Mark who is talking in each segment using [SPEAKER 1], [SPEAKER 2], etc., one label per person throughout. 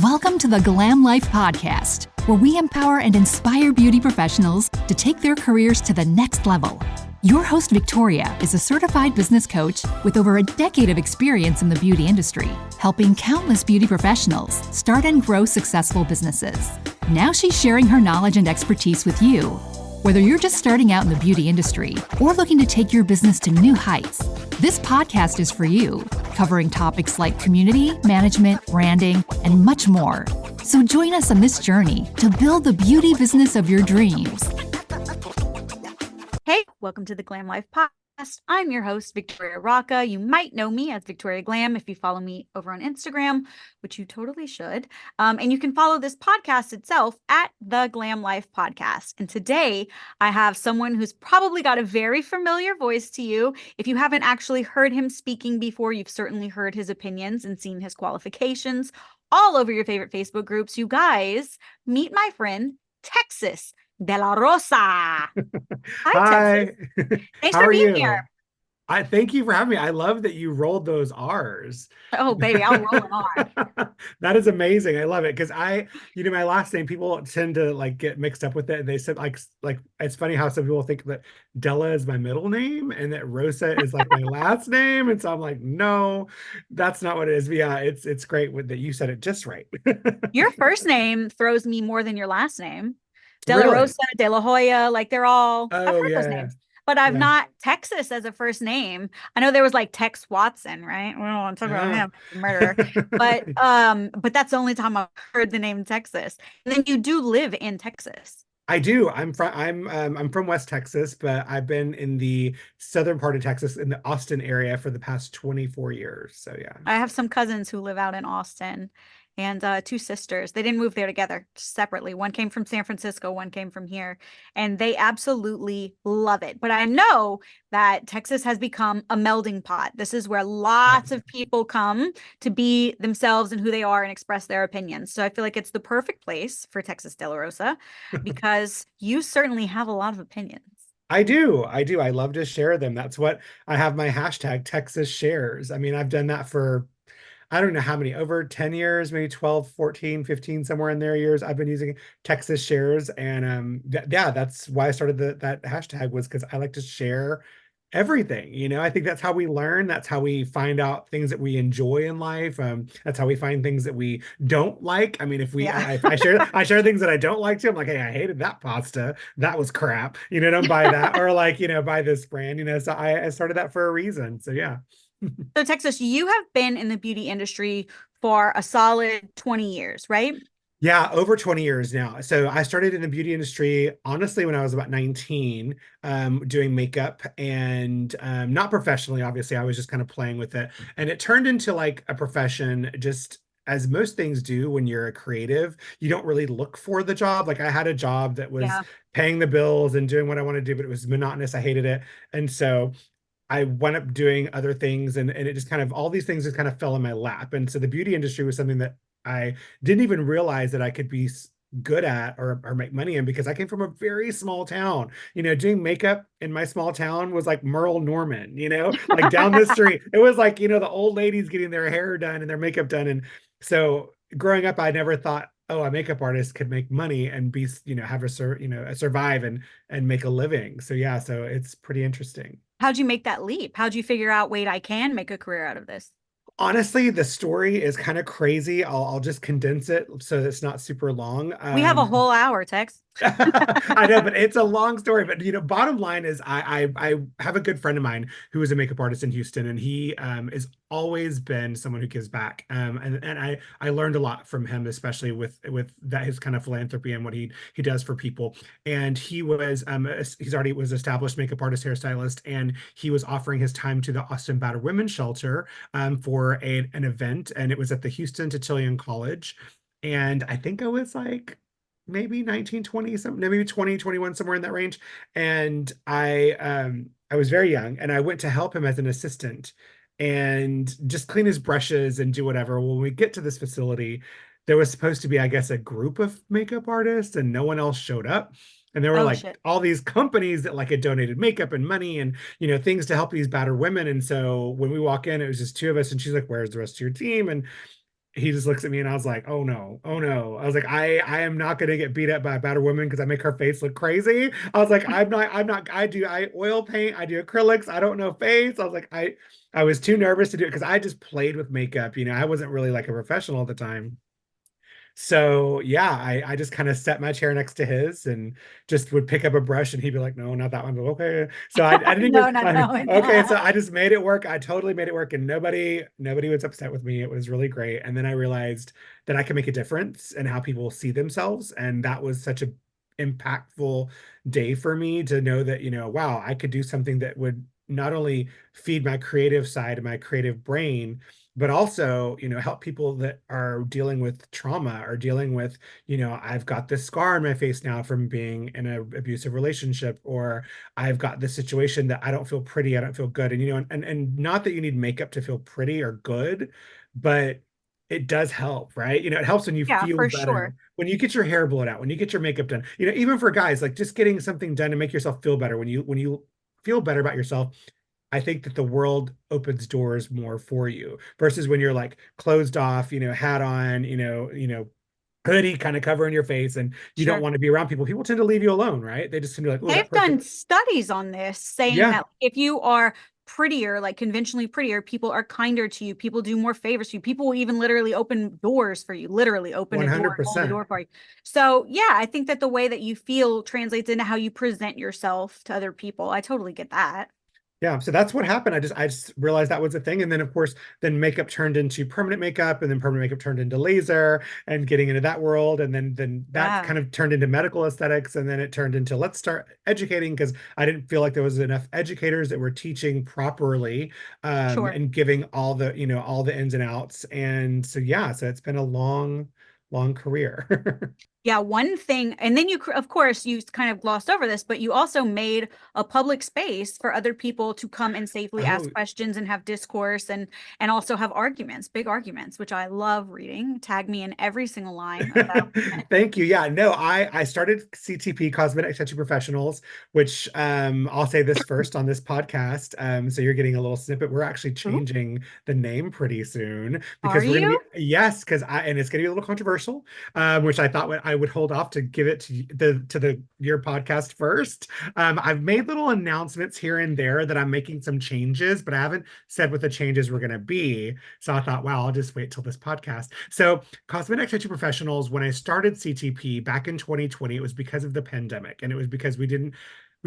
[SPEAKER 1] Welcome to the Glam Life Podcast, where we empower and inspire beauty professionals to take their careers to the next level. Your host, Victoria, is a certified business coach with over a decade of experience in the beauty industry, helping countless beauty professionals start and grow successful businesses. Now she's sharing her knowledge and expertise with you. Whether you're just starting out in the beauty industry or looking to take your business to new heights, this podcast is for you, covering topics like community, management, branding, and much more. So join us on this journey to build the beauty business of your dreams.
[SPEAKER 2] Hey, welcome to the Glam Life Podcast. I'm your host, Victoria Rocca. You might know me as Victoria Glam if you follow me over on Instagram, which you totally should. And you can follow this podcast itself at the Glam Life Podcast. And today I have someone who's probably got a very familiar voice to you. If you haven't actually heard him speaking before, you've certainly heard his opinions and seen his qualifications all over your favorite Facebook groups. You guys, meet my friend, Texas Dela Rosa. Hi, Texas. Thanks
[SPEAKER 3] How
[SPEAKER 2] for
[SPEAKER 3] are
[SPEAKER 2] being
[SPEAKER 3] you?
[SPEAKER 2] here.
[SPEAKER 3] I thank you for having me. I love that you rolled those R's.
[SPEAKER 2] Oh, baby, I'll roll it on.
[SPEAKER 3] That is amazing. I love it because my last name, people tend to like get mixed up with it. And they said like it's funny how some people think that Della is my middle name and that Rosa is like my last name. And so I'm like, no, that's not what it is. But yeah, it's great that you said it just right.
[SPEAKER 2] Your first name throws me more than your last name. Dela
[SPEAKER 3] Really?
[SPEAKER 2] Rosa, De La Hoya, like they're all, I've
[SPEAKER 3] Oh
[SPEAKER 2] heard those
[SPEAKER 3] yeah.
[SPEAKER 2] names, but I've
[SPEAKER 3] Yeah.
[SPEAKER 2] not Texas as a first name. I know there was like Tex Watson, right? We don't want to talk about him, murderer, but that's the only time I've heard the name Texas. And then you do live in Texas.
[SPEAKER 3] I do. I'm from West Texas, but I've been in the southern part of Texas in the Austin area for the past 24 years. So yeah.
[SPEAKER 2] I have some cousins who live out in Austin and two sisters. They didn't move there together, just separately. One came from San Francisco, one came from here, and they absolutely love it. But I know that Texas has become a melding pot. This is where lots of people come to be themselves and who they are and express their opinions. So I feel like it's the perfect place for Texas Dela Rosa because you certainly have a lot of opinions.
[SPEAKER 3] I do. I love to share them. That's what I have my hashtag Texas shares. I mean, I've done that for I don't know how many, over 10 years, maybe 12, 14, 15, somewhere in there years. I've been using Texas shares. And yeah, that's why I started that hashtag was because I like to share everything. I think that's how we learn. That's how we find out things that we enjoy in life. That's how we find things that we don't like. I mean, if I share things that I don't like too, I'm like, hey, I hated that pasta. That was crap. Don't buy that. Or like, buy this brand, so I started that for a reason. So yeah.
[SPEAKER 2] So Texas, you have been in the beauty industry for a solid 20 years, right?
[SPEAKER 3] Yeah, over 20 years now. So I started in the beauty industry, honestly, when I was about 19, doing makeup and not professionally, obviously. I was just kind of playing with it. And it turned into like a profession, just as most things do when you're a creative. You don't really look for the job. Like I had a job that was paying the bills and doing what I want to do, but it was monotonous. I hated it. And so I went up doing other things and it just kind of, all these things just kind of fell in my lap. And so the beauty industry was something that I didn't even realize that I could be good at or make money in because I came from a very small town. Doing makeup in my small town was like Merle Norman, like down the street. It was like, the old ladies getting their hair done and their makeup done. And so growing up, I never thought, oh, a makeup artist could make money and be, have survive and make a living. So yeah, so it's pretty interesting.
[SPEAKER 2] How'd you make that leap? How'd you figure out, wait, I can make a career out of this?
[SPEAKER 3] Honestly, the story is kind of crazy. I'll just condense it so it's not super long.
[SPEAKER 2] We have a whole hour, Tex.
[SPEAKER 3] I know, but it's a long story. But bottom line is I have a good friend of mine who is a makeup artist in Houston, and he is always been someone who gives back. And I learned a lot from him, especially with that his kind of philanthropy and what he does for people. And he was he's already was established makeup artist, hairstylist, and he was offering his time to the Austin Battered Women's Shelter for an event, and it was at the Houston Tertillian College. And I think I was like maybe 19, 20, something, maybe 20, 21, somewhere in that range. And I was very young and I went to help him as an assistant and just clean his brushes and do whatever. When we get to this facility, there was supposed to be, I guess, a group of makeup artists and no one else showed up. And there were all these companies that like had donated makeup and money and, things to help these battered women. And so when we walk in, it was just two of us and she's like, where's the rest of your team? And he just looks at me and I was like, oh no, oh no. I was like, I am not gonna get beat up by a better woman because I make her face look crazy. I was like, I'm not, I oil paint, I do acrylics, I don't know face. I was like, I was too nervous to do it because I just played with makeup, I wasn't really like a professional at the time. So yeah, I just kind of set my chair next to his and just would pick up a brush and he'd be like, no, not that one. But okay. So I didn't
[SPEAKER 2] No,
[SPEAKER 3] even
[SPEAKER 2] not that one.
[SPEAKER 3] okay. So I just made it work. I totally made it work and nobody was upset with me. It was really great. And then I realized that I can make a difference in how people see themselves. And that was such a impactful day for me to know that, wow, I could do something that would not only feed my creative side and my creative brain, but also, help people that are dealing with trauma or dealing with, I've got this scar on my face now from being in an abusive relationship, or I've got this situation that I don't feel pretty, I don't feel good. And, and not that you need makeup to feel pretty or good, but it does help, right? It helps when you
[SPEAKER 2] Yeah,
[SPEAKER 3] feel
[SPEAKER 2] for
[SPEAKER 3] better,
[SPEAKER 2] sure.
[SPEAKER 3] when you get your hair blown out, when you get your makeup done, even for guys, like just getting something done to make yourself feel better. When you feel better about yourself, I think that the world opens doors more for you versus when you're like closed off, hat on, hoodie kind of covering your face and you don't
[SPEAKER 2] Sure.
[SPEAKER 3] want to be around people. People tend to leave you alone, right? They just tend to be like, oh, that
[SPEAKER 2] They've
[SPEAKER 3] person.
[SPEAKER 2] done studies on this saying
[SPEAKER 3] Yeah,
[SPEAKER 2] that if you are prettier, like conventionally prettier, people are kinder to you. People do more favors to you. People will even literally open doors for you, literally open a door, hold the
[SPEAKER 3] 100%.
[SPEAKER 2] door for you. So, yeah, I think that the way that you feel translates into how you present yourself to other people. I totally get that.
[SPEAKER 3] Yeah, so that's what happened. I just realized that was a thing. And then of course, then makeup turned into permanent makeup, and then permanent makeup turned into laser and getting into that world. And then that
[SPEAKER 2] Yeah,
[SPEAKER 3] kind of turned into medical aesthetics. And then it turned into let's start educating because I didn't feel like there was enough educators that were teaching properly
[SPEAKER 2] sure.
[SPEAKER 3] and giving all the ins and outs. And so yeah, so it's been a long, long career.
[SPEAKER 2] Yeah, one thing, and then of course, you kind of glossed over this, but you also made a public space for other people to come and safely
[SPEAKER 3] Oh,
[SPEAKER 2] ask questions and have discourse and also have arguments, big arguments, which I love reading. Tag me in every single line of that argument.
[SPEAKER 3] thank you. Yeah, no, I started CTP, Cosmetic Tattoo Professionals, which I'll say this first on this podcast. So you're getting a little snippet. We're actually
[SPEAKER 2] Ooh,
[SPEAKER 3] changing the name pretty soon
[SPEAKER 2] are
[SPEAKER 3] because we're gonna be
[SPEAKER 2] you?
[SPEAKER 3] yes, because I and it's gonna be a little controversial, which I thought I would hold off to give it to the your podcast first. I've made little announcements here and there that I'm making some changes, but I haven't said what the changes were gonna be. So I thought, wow, I'll just wait till this podcast. So Cosmetic Tattoo Professionals, when I started CTP back in 2020, it was because of the pandemic, and it was because we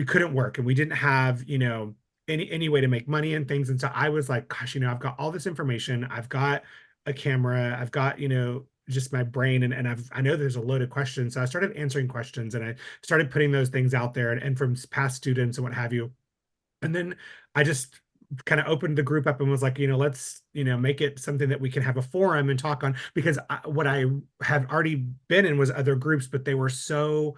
[SPEAKER 3] couldn't work and we didn't have, any way to make money and things. And so I was like, gosh, I've got all this information, I've got a camera, I've got, just my brain, and I know there's a load of questions. So I started answering questions and I started putting those things out there and from past students and what have you. And then I just kind of opened the group up and was like, let's, make it something that we can have a forum and talk on because what I have already been in was other groups, but they were so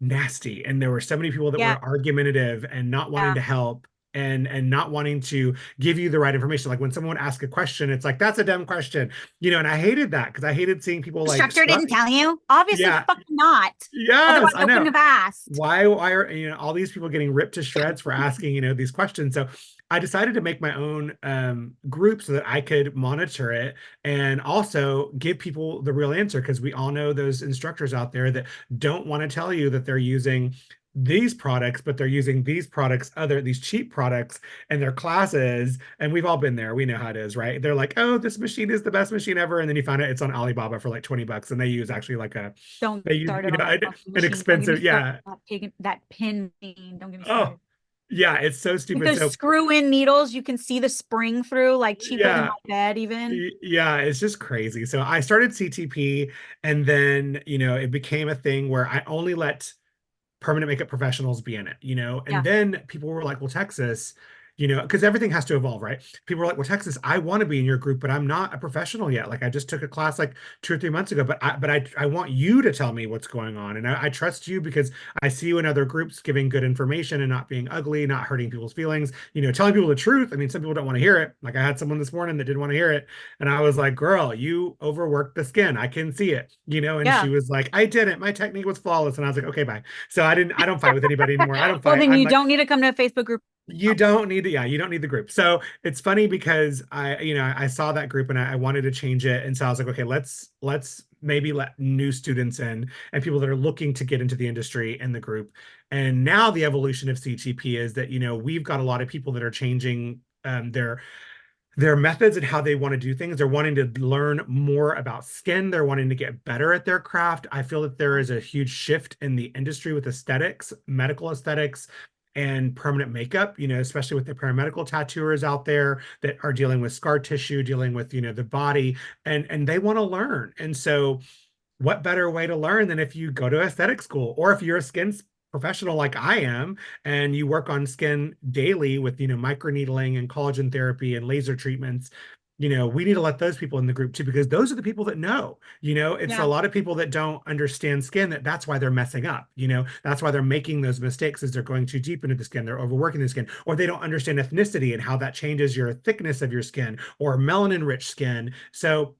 [SPEAKER 3] nasty. And there were so many people that
[SPEAKER 2] Yeah,
[SPEAKER 3] were argumentative and not wanting
[SPEAKER 2] yeah.
[SPEAKER 3] to help and not wanting to give you the right information. Like when someone would ask a question, it's like, that's a dumb question, and I hated that because I hated seeing people like
[SPEAKER 2] Instructor
[SPEAKER 3] struck.
[SPEAKER 2] didn't tell you? Obviously,
[SPEAKER 3] Yeah,
[SPEAKER 2] fucking not.
[SPEAKER 3] yes,
[SPEAKER 2] Otherwise,
[SPEAKER 3] I
[SPEAKER 2] I wouldn't
[SPEAKER 3] know.
[SPEAKER 2] have asked.
[SPEAKER 3] Why are all these people getting ripped to shreds for asking these questions? So I decided to make my own group so that I could monitor it and also give people the real answer because we all know those instructors out there that don't want to tell you that they're using these products, but they're using these cheap products in their classes. And we've all been there. We know how it is, right? They're like, oh, this machine is the best machine ever. And then you find out it's on Alibaba for like 20 bucks. And they use actually like
[SPEAKER 2] Don't
[SPEAKER 3] they use,
[SPEAKER 2] start it on that fucking
[SPEAKER 3] an
[SPEAKER 2] machine. Don't get me
[SPEAKER 3] expensive,
[SPEAKER 2] started
[SPEAKER 3] yeah.
[SPEAKER 2] on that pin machine. Don't get me
[SPEAKER 3] Oh,
[SPEAKER 2] started.
[SPEAKER 3] yeah, it's so
[SPEAKER 2] Like
[SPEAKER 3] stupid.
[SPEAKER 2] those
[SPEAKER 3] So
[SPEAKER 2] screw-in needles, you can see the spring through, like cheaper than
[SPEAKER 3] yeah,
[SPEAKER 2] my bed, even.
[SPEAKER 3] yeah, it's just crazy. So I started CTP and then, it became a thing where I only let permanent makeup professionals be in it, and
[SPEAKER 2] Yeah,
[SPEAKER 3] then people were like, well, Texas, because everything has to evolve, right? People were like, well, Texas, I want to be in your group, but I'm not a professional yet. Like I just took a class like 2 or 3 months ago, but I want you to tell me what's going on. And I trust you because I see you in other groups giving good information and not being ugly, not hurting people's feelings, telling people the truth. I mean, some people don't want to hear it. Like I had someone this morning that didn't want to hear it. And I was like, girl, you overworked the skin. I can see it, and she
[SPEAKER 2] yeah.
[SPEAKER 3] was like, I didn't. My technique was flawless. And I was like, okay, bye. So I don't fight with anybody anymore. I don't
[SPEAKER 2] Well,
[SPEAKER 3] fight.
[SPEAKER 2] then
[SPEAKER 3] I'm
[SPEAKER 2] you
[SPEAKER 3] like,
[SPEAKER 2] don't need to come to a Facebook group
[SPEAKER 3] You don't need to, yeah, you don't need the group. So it's funny because I saw that group and I wanted to change it. And so I was like, okay, let's maybe let new students in and people that are looking to get into the industry in the group. And now the evolution of CTP is that, we've got a lot of people that are changing their methods and how they want to do things. They're wanting to learn more about skin. They're wanting to get better at their craft. I feel that there is a huge shift in the industry with aesthetics, medical aesthetics, and permanent makeup, especially with the paramedical tattooers out there that are dealing with scar tissue, dealing with, the body, and they want to learn. And so what better way to learn than if you go to aesthetic school, or if you're a skin professional like I am and you work on skin daily with microneedling and collagen therapy and laser treatments. We need to let those people in the group too, because those are the people that know. It's a
[SPEAKER 2] Yeah.
[SPEAKER 3] lot of people that don't understand skin, that's why they're messing up. That's why they're making those mistakes, is they're going too deep into the skin, they're overworking the skin, or they don't understand ethnicity and how that changes your thickness of your skin, or melanin rich skin. So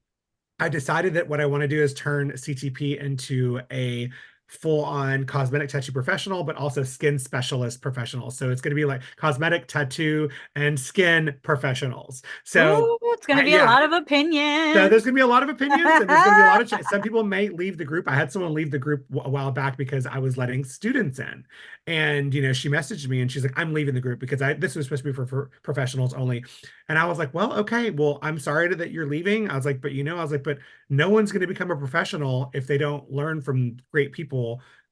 [SPEAKER 3] I decided that what I want to do is turn CTP into a full-on cosmetic tattoo professional, but also skin specialist professional. So it's going to be like cosmetic, tattoo, and skin professionals. So
[SPEAKER 2] Ooh, it's going to be a
[SPEAKER 3] yeah,
[SPEAKER 2] lot of
[SPEAKER 3] so
[SPEAKER 2] opinions.
[SPEAKER 3] there's going to be a lot of opinions, and there's going to be a lot of some people may leave the group. I had someone leave the group a while back because I was letting students in, and she messaged me and she's like, "I'm leaving the group because this was supposed to be for professionals only." And I was like, "Well, okay, well, I'm sorry that you're leaving." I was like, "But no one's going to become a professional if they don't learn from great people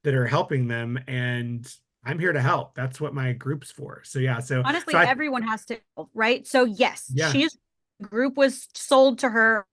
[SPEAKER 3] that are helping them, and I'm here to help. That's what my group's for." So yeah, so
[SPEAKER 2] Honestly,
[SPEAKER 3] I
[SPEAKER 2] everyone has to, right? So yes,
[SPEAKER 3] yeah,
[SPEAKER 2] she's group was sold to her.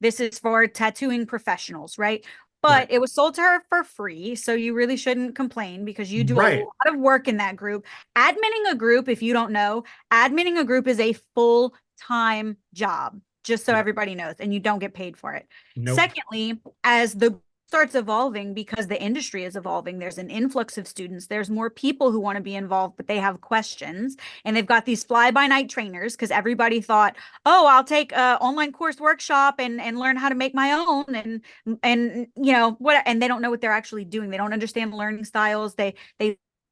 [SPEAKER 2] This is for tattooing professionals, right?
[SPEAKER 3] right,
[SPEAKER 2] But it was sold to her for free. So you really shouldn't complain because you do a
[SPEAKER 3] right,
[SPEAKER 2] lot of work in that group. Adminning a group, if you don't know, adminning a group is a full-time job, just so
[SPEAKER 3] yep,
[SPEAKER 2] everybody knows, and you don't get paid for it.
[SPEAKER 3] nope,
[SPEAKER 2] Secondly, as the starts evolving, because the industry is evolving, there's an influx of students, there's more people who want to be involved, but they have questions, and they've got these fly-by-night trainers because everybody thought, oh, I'll take a online course workshop and learn how to make my own, and what, and they don't know what they're actually doing. They don't understand learning styles. They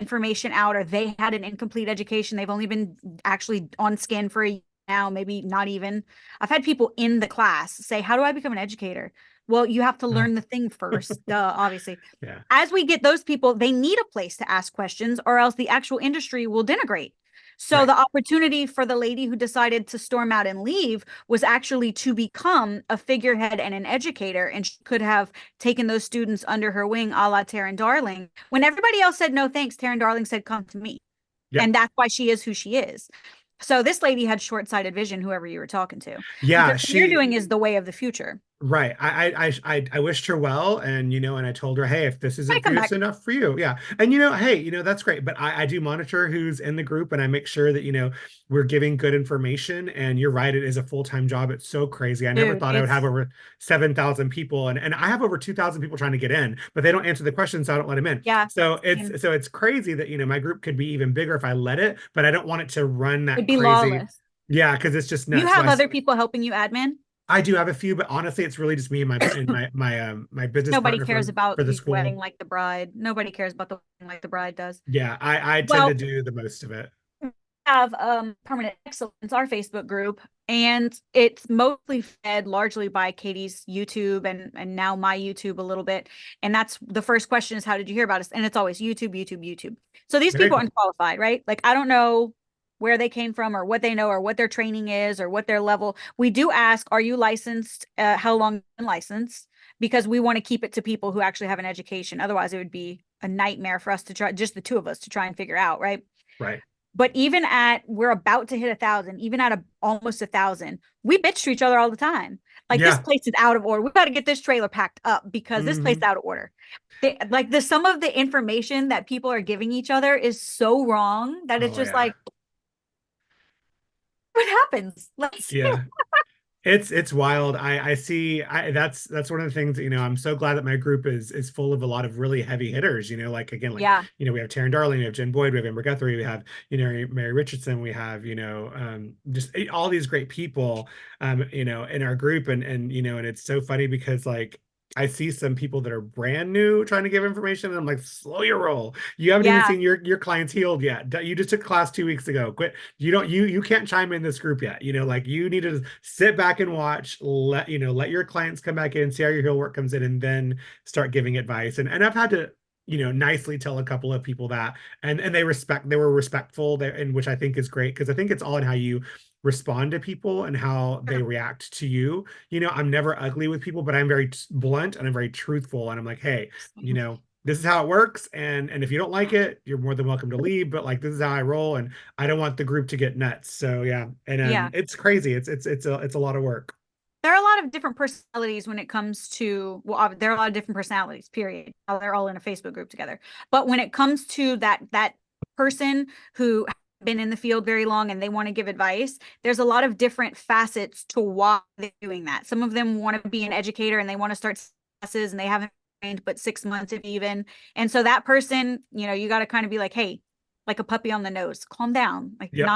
[SPEAKER 2] information out, or they had an incomplete education. They've only been actually on skin for a year now, maybe not even. I've had people in the class say, how do I become an educator? Well, you have to
[SPEAKER 3] oh,
[SPEAKER 2] learn the thing first, obviously.
[SPEAKER 3] yeah,
[SPEAKER 2] As we get those people, they need a place to ask questions, or else the actual industry will denigrate. So
[SPEAKER 3] right.
[SPEAKER 2] the opportunity for the lady who decided to storm out and leave was actually to become a figurehead and an educator, and she could have taken those students under her wing, a la Taryn Darling. When everybody else said no thanks, Taryn Darling said, come to me.
[SPEAKER 3] Yep.
[SPEAKER 2] And that's why she is who she is. So this lady had short-sighted vision, whoever you were talking to, because
[SPEAKER 3] Yeah,
[SPEAKER 2] what you're
[SPEAKER 3] she
[SPEAKER 2] doing is the way of the future.
[SPEAKER 3] right. I wished her well, and and I told her, hey, if this
[SPEAKER 2] I
[SPEAKER 3] isn't for
[SPEAKER 2] come
[SPEAKER 3] you,
[SPEAKER 2] back.
[SPEAKER 3] it's enough for you. Yeah. And hey, that's great. But I do monitor who's in the group, and I make sure that, we're giving good information. And you're right, it is a full-time job. It's so crazy. I never
[SPEAKER 2] Dude,
[SPEAKER 3] thought I would have
[SPEAKER 2] it's
[SPEAKER 3] over 7,000 people, and I have over 2,000 people trying to get in, but they don't answer the questions, so I don't let them in.
[SPEAKER 2] yeah,
[SPEAKER 3] So
[SPEAKER 2] same.
[SPEAKER 3] it's crazy that my group could be even bigger if I let it, but I don't want it to run
[SPEAKER 2] It'd
[SPEAKER 3] that
[SPEAKER 2] be
[SPEAKER 3] crazy.
[SPEAKER 2] lawless.
[SPEAKER 3] Yeah, because it's just
[SPEAKER 2] You
[SPEAKER 3] nuts. So
[SPEAKER 2] have other people helping you admin.
[SPEAKER 3] I do have a few, but honestly, it's really just me and my business
[SPEAKER 2] Nobody
[SPEAKER 3] partner
[SPEAKER 2] cares
[SPEAKER 3] for
[SPEAKER 2] about
[SPEAKER 3] the
[SPEAKER 2] the wedding
[SPEAKER 3] school.
[SPEAKER 2] like the bride. Nobody cares about the wedding like the bride does.
[SPEAKER 3] Yeah, I tend to
[SPEAKER 2] Well,
[SPEAKER 3] do the most of it.
[SPEAKER 2] we have Permanent Excellence, our Facebook group, and it's mostly fed largely by Katie's YouTube and now my YouTube a little bit. And that's the first question is, how did you hear about us? And it's always YouTube, YouTube, YouTube. So these
[SPEAKER 3] Very
[SPEAKER 2] people are
[SPEAKER 3] cool.
[SPEAKER 2] unqualified, right? Like, I don't know where they came from or what they know or what their training is or what their level. We do ask, are you licensed? How long licensed? Because we want to keep it to people who actually have an education. Otherwise, it would be a nightmare for us to try, just the two of us, to try and figure out, right?
[SPEAKER 3] Right.
[SPEAKER 2] But even at, we're about to hit 1,000, even at almost 1,000, we bitch to each other all the time. Like, this
[SPEAKER 3] Yeah.
[SPEAKER 2] place is out of order. We got to get this trailer packed up because this place is
[SPEAKER 3] Hmm.
[SPEAKER 2] out of order. Like, the some of the information that people are giving each other is so wrong that it's
[SPEAKER 3] Oh
[SPEAKER 2] just
[SPEAKER 3] yeah.
[SPEAKER 2] like, what happens? Let's
[SPEAKER 3] Yeah. It's wild. I see. That's one of the things that, I'm so glad that my group is full of a lot of really heavy hitters. Like, again, like,
[SPEAKER 2] yeah.
[SPEAKER 3] we have Taryn Darling, we have Jen Boyd, we have Amber Guthrie, we have Mary Richardson, we have just all these great people in our group, and and it's so funny because, like, I see some people that are brand new trying to give information, and I'm like, slow your roll. You haven't even
[SPEAKER 2] Yeah.
[SPEAKER 3] seen your clients healed yet. You just took class 2 weeks ago. Quit. You can't chime in this group yet. Like you need to sit back and watch, let your clients come back in, see how your heal work comes in, and then start giving advice. And I've had to, nicely tell a couple of people that, and they were respectful there, and which I think is great, because I think it's all in how you respond to people and how they react to you. I'm never ugly with people, but I'm very blunt and I'm very truthful. And I'm like, hey, this is how it works. And if you don't like it, you're more than welcome to leave. But like, this is how I roll, and I don't want the group to get nuts. So yeah. And
[SPEAKER 2] Yeah.
[SPEAKER 3] it's crazy. It's a lot of work.
[SPEAKER 2] There are a lot of different personalities when it comes to, well, there are a lot of different personalities, period. They're all in a Facebook group together. But when it comes to that person who been in the field very long and they want to give advice, there's a lot of different facets to why they're doing that. Some of them want to be an educator and they want to start classes, and they haven't trained but 6 months if even. And so that person, you got to kind of be like, hey, like a puppy on the nose, calm down, like
[SPEAKER 3] Yep.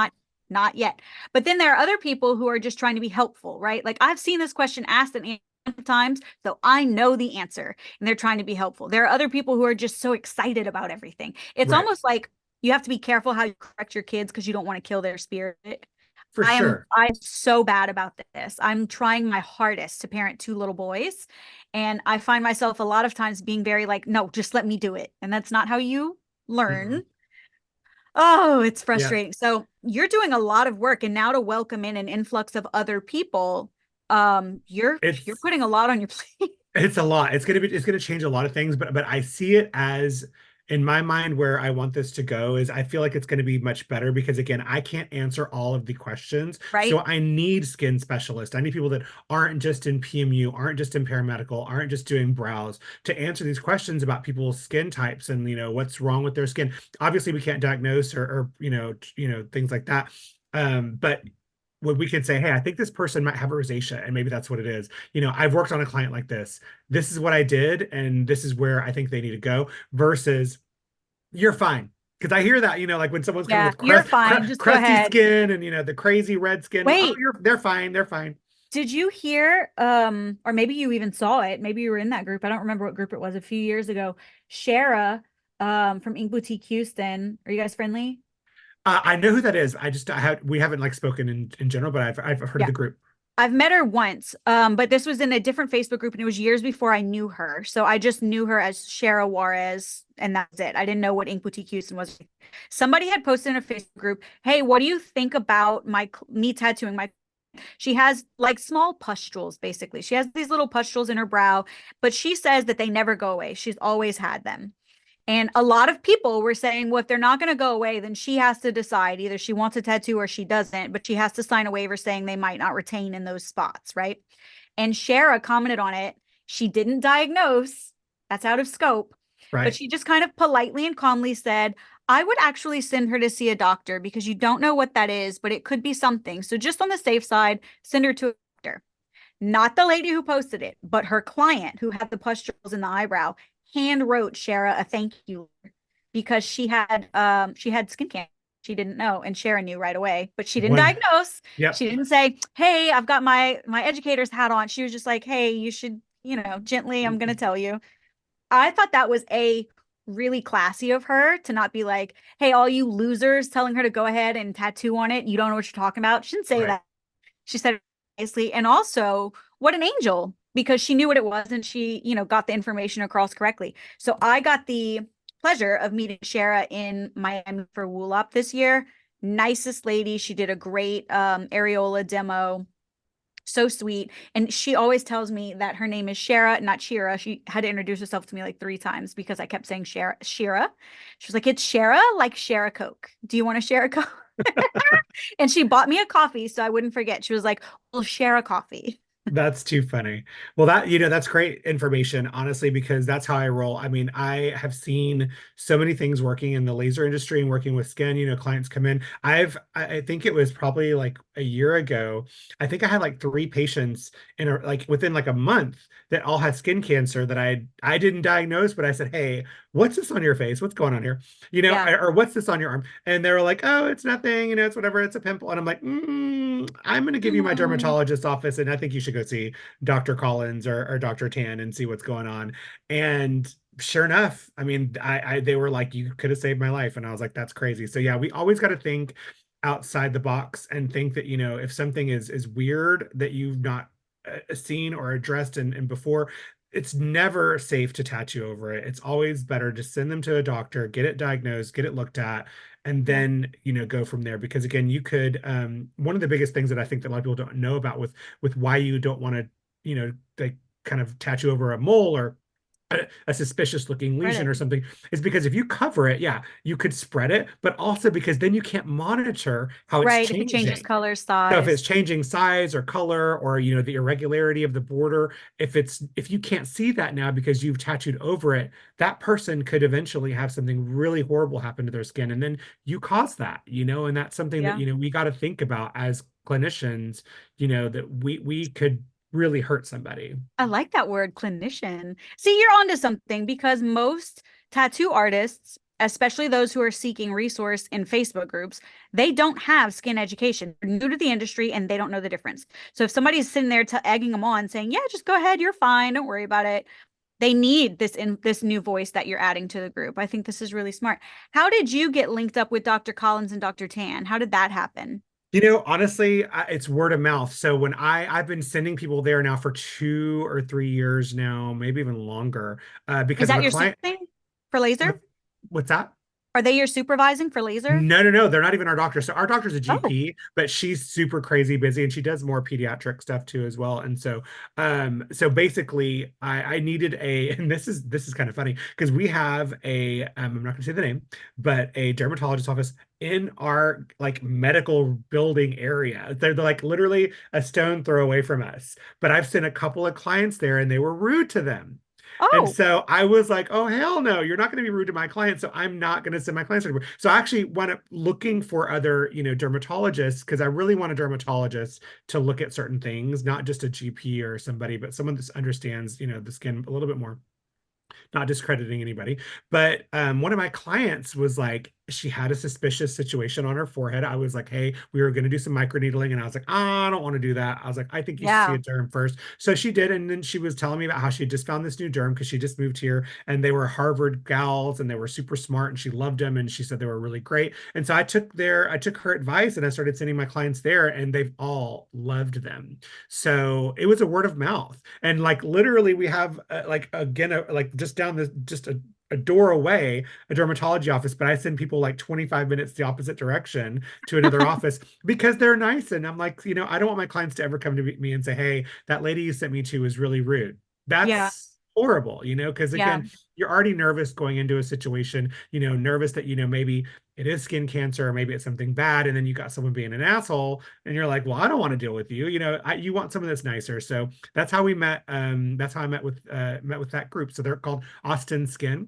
[SPEAKER 2] not yet. But then there are other people who are just trying to be helpful, right? Like I've seen this question asked and times, so I know the answer, and they're trying to be helpful. There are other people who are just so excited about everything. It's
[SPEAKER 3] Right.
[SPEAKER 2] almost like you have to be careful how you correct your kids because you don't want to kill their spirit.
[SPEAKER 3] For sure.
[SPEAKER 2] I'm so bad about this. I'm trying my hardest to parent two little boys, and I find myself a lot of times being very like, no, just let me do it. And that's not how you learn.
[SPEAKER 3] Mhm.
[SPEAKER 2] Oh, it's
[SPEAKER 3] Yeah.
[SPEAKER 2] frustrating. So you're doing a lot of work, and now to welcome in an influx of other people, you're
[SPEAKER 3] It's
[SPEAKER 2] putting a lot on your plate.
[SPEAKER 3] It's a lot. It's gonna change a lot of things, but I see it as, in my mind, where I want this to go is I feel like it's gonna be much better, because again, I can't answer all of the questions. So
[SPEAKER 2] Right?
[SPEAKER 3] I need skin specialists. I need people that aren't just in PMU, aren't just in paramedical, aren't just doing brows, to answer these questions about people's skin types and what's wrong with their skin. Obviously, we can't diagnose or things like that. But when we can say, hey, I think this person might have rosacea, and maybe that's what it is. I've worked on a client like this. This is what I did, and this is where I think they need to go, versus you're fine. Because I hear that, like when someone's coming
[SPEAKER 2] Yeah,
[SPEAKER 3] with
[SPEAKER 2] you're fine. Just go
[SPEAKER 3] crusty
[SPEAKER 2] ahead.
[SPEAKER 3] skin and the crazy red skin. Oh,
[SPEAKER 2] Wait,
[SPEAKER 3] they're fine. They're fine.
[SPEAKER 2] did you hear, or maybe you even saw it, maybe you were in that group. I don't remember what group it was a few years ago. Shara, from Ink Boutique Houston. Are you guys friendly?
[SPEAKER 3] I know who that is. We haven't like spoken in general, but I've heard of
[SPEAKER 2] Yeah.
[SPEAKER 3] the group.
[SPEAKER 2] I've met her once, but this was in a different Facebook group, and it was years before I knew her. So I just knew her as Shara Juarez, and that's it. I didn't know what Ink Boutique Houston was. Somebody had posted in a Facebook group, "Hey, what do you think about me tattooing my?" She has like small pustules, basically. She has these little pustules in her brow, but she says that they never go away. She's always had them. And a lot of people were saying, well, if they're not going to go away, then she has to decide either she wants a tattoo or she doesn't, but she has to sign a waiver saying they might not retain in those spots, right? And Shara commented on it. She didn't diagnose, that's out of scope, but
[SPEAKER 3] Right.
[SPEAKER 2] she just kind of politely and calmly said, I would actually send her to see a doctor because you don't know what that is, but it could be something. So just on the safe side, send her to a doctor. Not the lady who posted it, but her client who had the pustules in the eyebrow hand wrote Shara a thank you because she had skin cancer. She didn't know, and Shara knew right away, but she didn't
[SPEAKER 3] One.
[SPEAKER 2] diagnose.
[SPEAKER 3] Yep.
[SPEAKER 2] She didn't say, "Hey, I've got my educator's hat on." She was just like, "Hey, you should, gently, I'm going to tell you." I thought that was a really classy of her to not be like, "Hey, all you losers," telling her to go ahead and tattoo on it. You don't know what you're talking about. She didn't say
[SPEAKER 3] Right.
[SPEAKER 2] that. She said it nicely. And also, what an angel, because she knew what it was and she, got the information across correctly. So I got the pleasure of meeting Shara in Miami for Woolop this year. Nicest lady. She did a great areola demo. So sweet. And she always tells me that her name is Shara, not Shira. She had to introduce herself to me like 3 times because I kept saying Shira. She was like, it's Shara, like share a Coke. Do you want to share a Coke? And she bought me a coffee so I wouldn't forget. She was like, we'll share a coffee.
[SPEAKER 3] That's too funny. Well, that's great information, honestly, because that's how I roll. I mean, I have seen so many things working in the laser industry and working with skin. Clients come in. I think it was probably like a year ago. I think I had like 3 patients like within like a month that all had skin cancer that I didn't diagnose, but I said, hey, what's this on your face? What's going on here? You know,
[SPEAKER 2] Yeah.
[SPEAKER 3] or what's this on your arm? And they were like, oh, it's nothing, you know, it's whatever, it's a pimple. And I'm like, I'm going to give you my
[SPEAKER 2] Oh,
[SPEAKER 3] dermatologist office, and I think you should go see Dr. Collins or Dr. Tan and see what's going on. And sure enough, I mean, they were like, you could have saved my life. And I was like, that's crazy. So yeah, we always got to think outside the box and think that, you know, if something is weird that you've not seen or addressed and before, it's never safe to tattoo over it. It's always better to send them to a doctor, get it diagnosed, get it looked at, and
[SPEAKER 2] yeah.
[SPEAKER 3] then, you know, go from there. Because again, you could one of the biggest things that I think that a lot of people don't know about with why you don't want to, you know, like kind of tattoo over a mole or a suspicious looking
[SPEAKER 2] Spread
[SPEAKER 3] lesion
[SPEAKER 2] it.
[SPEAKER 3] or something, is because if you cover it, yeah, you could spread it, but also because then you can't monitor how it's
[SPEAKER 2] Right. If it changes
[SPEAKER 3] changing.
[SPEAKER 2] color,
[SPEAKER 3] So if it's
[SPEAKER 2] size.
[SPEAKER 3] changing size or color, or you know, the irregularity of the border, if you can't see that now because you've tattooed over it, that person could eventually have something really horrible happen to their skin, and then you cause that, you know, and that's something that,
[SPEAKER 2] Yeah.
[SPEAKER 3] you know, we got to think about as clinicians, you know, that we could really hurt somebody.
[SPEAKER 2] I like that word, clinician. See, you're onto something because most tattoo artists, especially those who are seeking resource in Facebook groups, they don't have skin education. They're new to the industry and they don't know the difference. So if somebody's sitting there egging them on saying, "Yeah, just go ahead, you're fine, don't worry about it." They need this new voice that you're adding to the group. I think this is really smart. How did you get linked up with Dr. Collins and Dr. Tan? How did that happen?
[SPEAKER 3] You know, honestly, it's word of mouth. So when I've been sending people there now for 2 or 3 years now, maybe even longer,
[SPEAKER 2] Is
[SPEAKER 3] because of
[SPEAKER 2] that
[SPEAKER 3] a
[SPEAKER 2] your
[SPEAKER 3] client.
[SPEAKER 2] supervising for laser?
[SPEAKER 3] What's that?
[SPEAKER 2] Are they your supervising for laser?
[SPEAKER 3] No, no, no, they're not even our doctor. So our doctor's a
[SPEAKER 2] Oh,
[SPEAKER 3] GP, but she's super crazy busy and she does more pediatric stuff too as well. And so basically I needed a, and this is kind of funny because we have a I'm not gonna say the name, but a dermatologist office in our like medical building area. They're like literally a stone throw away from us. But I've sent a couple of clients there and they were rude to them. And
[SPEAKER 2] oh,
[SPEAKER 3] so I was like, oh, hell no, you're not going to be rude to my clients. So I'm not going to send my clients anymore. So I actually went up looking for other, you know, dermatologists because I really want a dermatologist to look at certain things, not just a GP or somebody, but someone that understands, you know, the skin a little bit more, not discrediting anybody. But one of my clients was like, she had a suspicious situation on her forehead. I was like, hey, we were going to do some microneedling. And I was like, I don't want to do that. I was like, I think you should see
[SPEAKER 2] yeah,
[SPEAKER 3] a derm first. So she did. And then she was telling me about how she just found this new derm because she just moved here and they were Harvard gals and they were super smart and she loved them. And she said they were really great. And so I took her advice and I started sending my clients there and they've all loved them. So it was a word of mouth. And like literally we have like again, like just down this, just a door away, a dermatology office, but I send people like 25 minutes the opposite direction to another office because they're nice. And I'm like, you know, I don't want my clients to ever come to me and say, hey, that lady you sent me to was really rude.
[SPEAKER 2] yeah,
[SPEAKER 3] That's horrible, you know, because
[SPEAKER 2] yeah,
[SPEAKER 3] again, you're already nervous going into a situation, you know, nervous that, you know, maybe it is skin cancer or maybe it's something bad. And then you got someone being an asshole and you're like, well, I don't want to deal with you. You know, you want someone that's nicer. So that's how we met. That's how I met with that group. So they're called Austin Skin.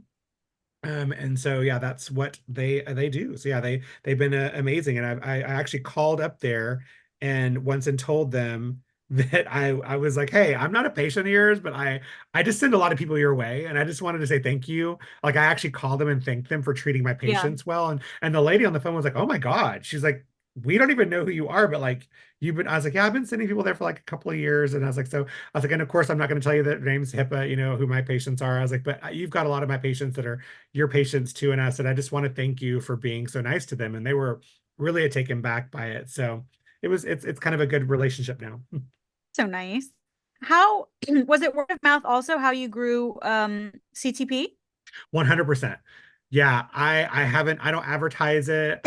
[SPEAKER 3] And so yeah, that's what they do. So yeah, they've been amazing. And I actually called up there and once and told them that I was like, hey, I'm not a patient of yours, but I just send a lot of people your way, and I just wanted to say thank you. Like I actually called them and thanked them for treating my
[SPEAKER 2] yeah.
[SPEAKER 3] patients well. And the lady on the phone was like, oh my God, she's like, we don't even know who you are, but like you've been. I was like, yeah, I've been sending people there for like a couple of years, and I was like, so I was like, and of course I'm not going to tell you their names HIPAA, you know, who my patients are. I was like, but you've got a lot of my patients that are your patients too. And I said, I just want to thank you for being so nice to them. And they were really taken back by it. So it's kind of a good relationship now.
[SPEAKER 2] So nice. How was it word of mouth also how you grew CTP?
[SPEAKER 3] 100%. Yeah, I don't advertise it.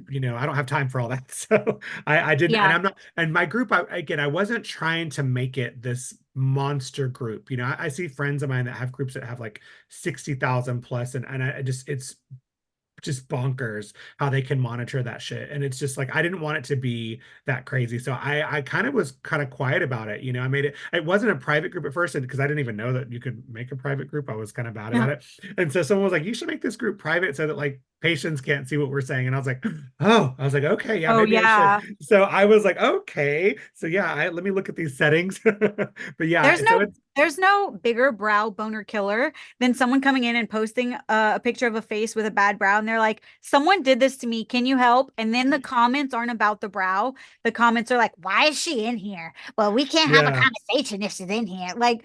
[SPEAKER 3] You know, I don't have time for all that. So I didn't, and
[SPEAKER 2] Yeah.
[SPEAKER 3] I'm not, and my group, again, I wasn't trying to make it this monster group. You know, I see friends of mine that have groups that have like 60,000 plus, and I just, it's just bonkers how they can monitor that shit. And it's just like I didn't want it to be that crazy. So I kind of was kind of quiet about it. You know, I made it wasn't a private group at first because I didn't even know that you could make a private group. I was kind of bad
[SPEAKER 2] Yeah.
[SPEAKER 3] about it. And so someone was like, you should make this group private so that like patients can't see what we're saying. And I was like, oh, I was like, okay, yeah,
[SPEAKER 2] Oh
[SPEAKER 3] maybe I should.
[SPEAKER 2] yeah.
[SPEAKER 3] So I was like, okay, so yeah, let me look at these settings. But
[SPEAKER 2] There's
[SPEAKER 3] yeah, so
[SPEAKER 2] no
[SPEAKER 3] it's
[SPEAKER 2] there's no bigger brow boner killer than someone coming in and posting a picture of a face with a bad brow and they're like, "Someone did this to me. Can you help?" And then the comments aren't about the brow. The comments are like, "Why is she in here?" Well, we can't have a
[SPEAKER 3] yeah,
[SPEAKER 2] conversation if she's in here. Like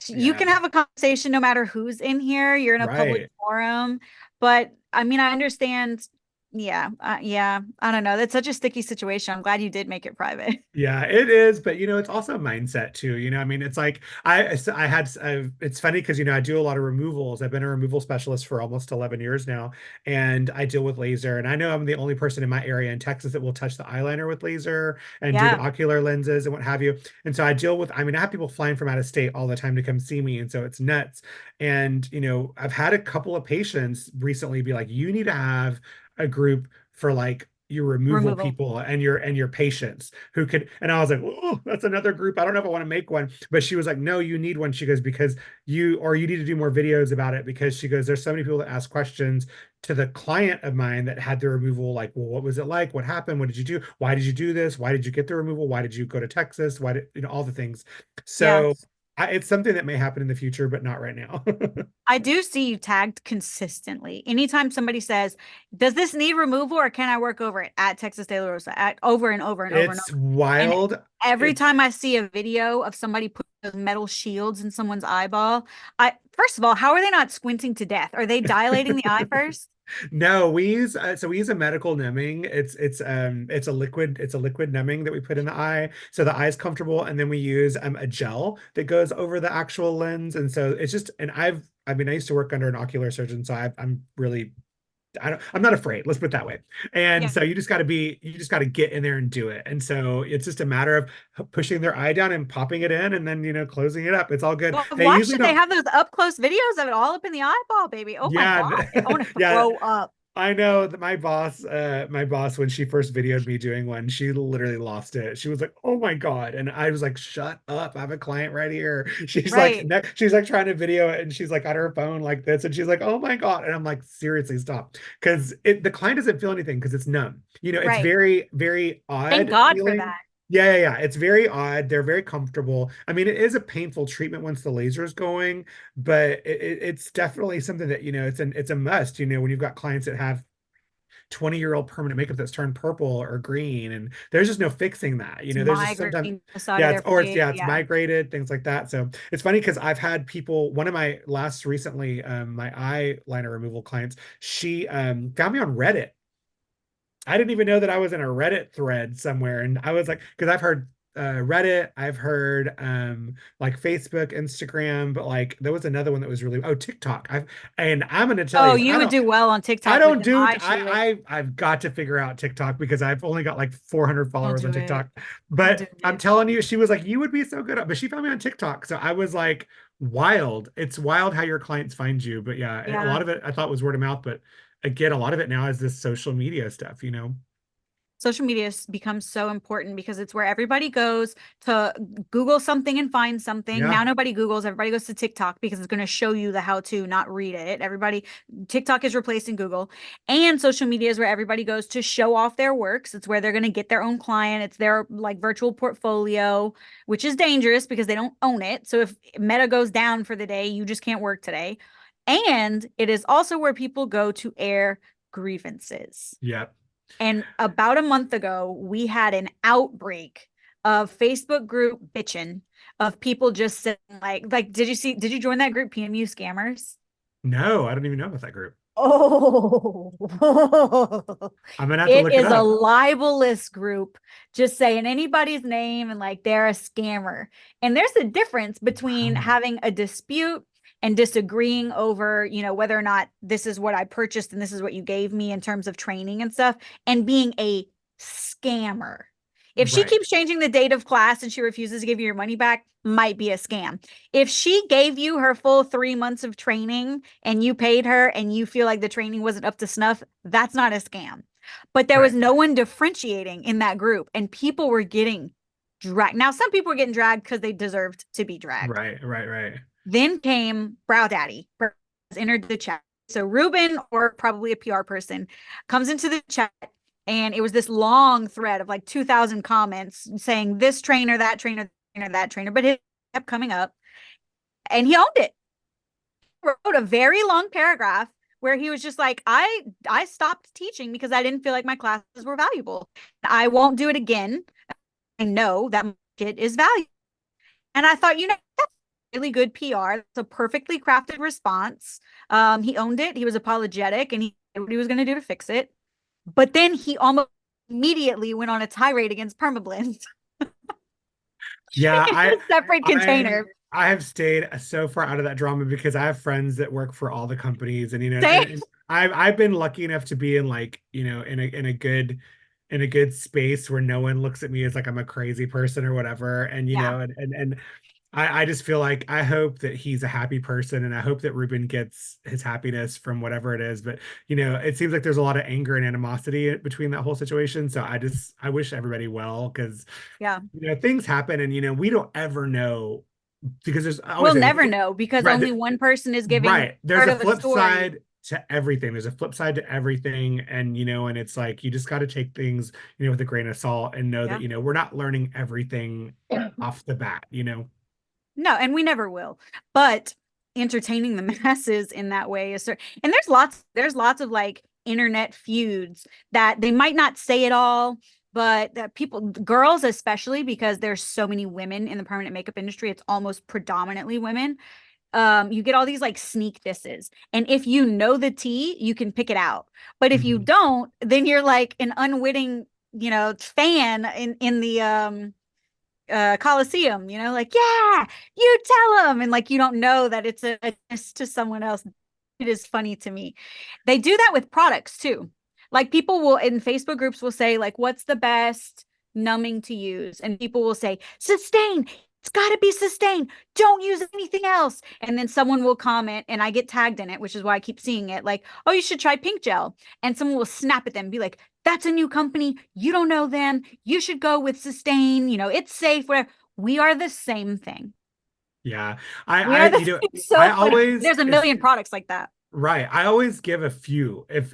[SPEAKER 2] you
[SPEAKER 3] yeah,
[SPEAKER 2] can have a conversation no matter who's in here. You're in a public
[SPEAKER 3] right.
[SPEAKER 2] forum. But I mean, I understand. Yeah, yeah. I don't know. That's such a sticky situation. I'm glad you did make it private.
[SPEAKER 3] Yeah, it is, but it's also a mindset too. I mean, it's like it's funny because I do a lot of removals. I've been a removal specialist for almost 11 years now, and I deal with laser. And I know I'm the only person in my area in Texas that will touch the eyeliner with laser and do the
[SPEAKER 2] Yeah,
[SPEAKER 3] ocular lenses and what have you. And so I deal with, I mean, I have people flying from out of state all the time to come see me, and so it's nuts. And I've had a couple of patients recently be like, you need to have a group for like your removal
[SPEAKER 2] removal.
[SPEAKER 3] people and your patients who could. And I was like, oh, that's another group. I don't know if I want to make one. But she was like, no, you need one. She goes, because you need to do more videos about it, because she goes, there's so many people that ask questions to the client of mine that had the removal, like, well, what was it like? What happened? What did you do? Why did you do this? Why did you get the removal? Why did you go to Texas? Why did all the things?
[SPEAKER 2] Yeah.
[SPEAKER 3] So it's something that may happen in the future, but not right now.
[SPEAKER 2] I do see you tagged consistently. Anytime somebody says, "Does this need removal or can I work over it?" at Texas Dela Rosa, at over and over and over and
[SPEAKER 3] It's
[SPEAKER 2] over. And
[SPEAKER 3] wild.
[SPEAKER 2] every
[SPEAKER 3] It's
[SPEAKER 2] time I see a video of somebody putting those metal shields in someone's eyeball, I first of all, how are they not squinting to death? Are they dilating the eye first?
[SPEAKER 3] No, we use a medical numbing. It's a liquid numbing that we put in the eye, so the eye is comfortable, and then we use a gel that goes over the actual lens. And so it's just, and I mean, I used to work under an ocular surgeon, so I'm really, I'm not afraid. Let's put it that way. And
[SPEAKER 2] Yeah.
[SPEAKER 3] so you just got to get in there and do it. And so it's just a matter of pushing their eye down and popping it in, and then closing it up. It's all good.
[SPEAKER 2] Well, I've
[SPEAKER 3] They
[SPEAKER 2] watched
[SPEAKER 3] usually
[SPEAKER 2] it. They
[SPEAKER 3] don't.
[SPEAKER 2] have those up close videos of it all up in the eyeball, baby. Oh my
[SPEAKER 3] Yeah,
[SPEAKER 2] God. I want to
[SPEAKER 3] yeah.
[SPEAKER 2] throw up.
[SPEAKER 3] I know that my boss, when she first videoed me doing one, she literally lost it. She was like, "Oh my God." And I was like, "Shut up. I have a client right here."
[SPEAKER 2] Right.
[SPEAKER 3] She's like trying to video it, and she's like on her phone like this, and she's like, "Oh my God." And I'm like, "Seriously, stop." Because the client doesn't feel anything because it's numb. It's
[SPEAKER 2] Right.
[SPEAKER 3] very, very
[SPEAKER 2] Thank
[SPEAKER 3] odd
[SPEAKER 2] God for
[SPEAKER 3] feeling.
[SPEAKER 2] that.
[SPEAKER 3] Yeah, yeah, yeah. It's very odd. They're very comfortable. I mean, it is a painful treatment once the laser is going, but it's definitely something that, it's a must, when you've got clients that have 20-year-old permanent makeup that's turned purple or green, and there's just no fixing that.
[SPEAKER 2] It's
[SPEAKER 3] There's just sometimes,
[SPEAKER 2] migrating the side of
[SPEAKER 3] yeah,
[SPEAKER 2] their face.
[SPEAKER 3] it's
[SPEAKER 2] Yeah.
[SPEAKER 3] migrated, things like that. So it's funny because I've had people, one of my last recently, my eyeliner removal clients, she found me on Reddit. I didn't even know that I was in a Reddit thread somewhere. And I was like, because I've heard Reddit, I've heard like Facebook, Instagram, but like there was another one that was really, oh, TikTok. And I'm gonna tell
[SPEAKER 2] Oh,
[SPEAKER 3] you,
[SPEAKER 2] you would do well on
[SPEAKER 3] I
[SPEAKER 2] TikTok with
[SPEAKER 3] don't
[SPEAKER 2] them
[SPEAKER 3] do
[SPEAKER 2] eye shields.
[SPEAKER 3] I've got to figure out TikTok because I've only got like 400
[SPEAKER 2] Don't
[SPEAKER 3] followers on
[SPEAKER 2] do it.
[SPEAKER 3] TikTok.
[SPEAKER 2] Don't
[SPEAKER 3] But
[SPEAKER 2] do
[SPEAKER 3] I'm
[SPEAKER 2] it.
[SPEAKER 3] telling you, she was like, you would be so good at, but she found me on TikTok. So I was like, wild. It's wild how your clients find you. But yeah, a
[SPEAKER 2] Yeah.
[SPEAKER 3] lot of it I thought was word of mouth, but again, a lot of it now is this social media stuff.
[SPEAKER 2] Social media has become so important because it's where everybody goes to Google something and find something.
[SPEAKER 3] Yeah.
[SPEAKER 2] Now nobody Googles, everybody goes to TikTok because it's going to show you the how to, not read it. Everybody, TikTok is replacing Google. And social media is where everybody goes to show off their works. It's where they're going to get their own client. It's their like virtual portfolio, which is dangerous because they don't own it. So if Meta goes down for the day, you just can't work today. And it is also where people go to air grievances.
[SPEAKER 3] Yep.
[SPEAKER 2] And about a month ago, we had an outbreak of Facebook group bitching of people just saying did you join that group PMU scammers?
[SPEAKER 3] No, I don't even know about that group.
[SPEAKER 2] Oh,
[SPEAKER 3] I'm gonna have to
[SPEAKER 2] it
[SPEAKER 3] look it
[SPEAKER 2] is a
[SPEAKER 3] up.
[SPEAKER 2] libelous group just saying anybody's name and like they're a scammer. And there's a difference between
[SPEAKER 3] Wow.
[SPEAKER 2] having a dispute and disagreeing over, whether or not this is what I purchased and this is what you gave me in terms of training and stuff, and being a scammer. If she
[SPEAKER 3] Right.
[SPEAKER 2] keeps changing the date of class and she refuses to give you your money back, might be a scam. If she gave you her full 3 months of training and you paid her and you feel like the training wasn't up to snuff, that's not a scam. But there was
[SPEAKER 3] Right.
[SPEAKER 2] no one differentiating in that group, and people were getting dragged. Now, some people were getting dragged because they deserved to be dragged.
[SPEAKER 3] Right. Right. Right.
[SPEAKER 2] Then came Brow Daddy, entered the chat. So Ruben, or probably a PR person, comes into the chat, and it was this long thread of like 2,000 comments saying this trainer, that trainer, that trainer, but it kept coming up, and he owned it. He wrote a very long paragraph where he was just like, I stopped teaching because I didn't feel like my classes were valuable. I won't do it again. I know that my kid is valuable. And I thought, that's really good PR. It's a perfectly crafted response. He owned it. He was apologetic, and he did what he was going to do to fix it. But then he almost immediately went on a tirade against Permablend.
[SPEAKER 3] Yeah,
[SPEAKER 2] in a separate container.
[SPEAKER 3] I have stayed so far out of that drama because I have friends that work for all the companies, and
[SPEAKER 2] Same.
[SPEAKER 3] I've been lucky enough to be in like, in a good space where no one looks at me as like I'm a crazy person or whatever. And
[SPEAKER 2] Yeah.
[SPEAKER 3] and I just feel like I hope that he's a happy person, and I hope that Ruben gets his happiness from whatever it is. But it seems like there's a lot of anger and animosity between that whole situation. So I wish everybody well, because
[SPEAKER 2] Yeah.
[SPEAKER 3] things happen, and we don't ever know, because there's always
[SPEAKER 2] We'll never know because
[SPEAKER 3] right,
[SPEAKER 2] only one person is giving
[SPEAKER 3] right. There's
[SPEAKER 2] part
[SPEAKER 3] a
[SPEAKER 2] of the
[SPEAKER 3] flip
[SPEAKER 2] story.
[SPEAKER 3] side to everything. There's a flip side to everything, and and it's like you just got to take things with a grain of salt, and know
[SPEAKER 2] Yeah.
[SPEAKER 3] that we're not learning everything off the bat.
[SPEAKER 2] No, and we never will. But entertaining the masses in that way is certain. And there's lots of like internet feuds that they might not say it all, but that people, girls especially, because there's so many women in the permanent makeup industry, it's almost predominantly women. You get all these like sneak disses. And if you know the tea, you can pick it out. But if you
[SPEAKER 3] Mhm.
[SPEAKER 2] don't, then you're like an unwitting, fan in the Coliseum, like, yeah, you tell them. And like, you don't know that it's a diss to someone else. It is funny to me. They do that with products too. Like people will in Facebook groups will say, like, what's the best numbing to use? And people will say, sustain. It's got to be sustain. Don't use anything else. And then someone will comment, and I get tagged in it, which is why I keep seeing it. Like, oh, you should try pink gel. And someone will snap at them and be like, that's a new company. You don't know them. You should go with sustain. It's safe. Whatever. We are the same thing.
[SPEAKER 3] Yeah.
[SPEAKER 2] We
[SPEAKER 3] I
[SPEAKER 2] are the
[SPEAKER 3] you know
[SPEAKER 2] same. So
[SPEAKER 3] I
[SPEAKER 2] funny.
[SPEAKER 3] always,
[SPEAKER 2] There's a
[SPEAKER 3] it's
[SPEAKER 2] million products like that.
[SPEAKER 3] right. I always give a few. If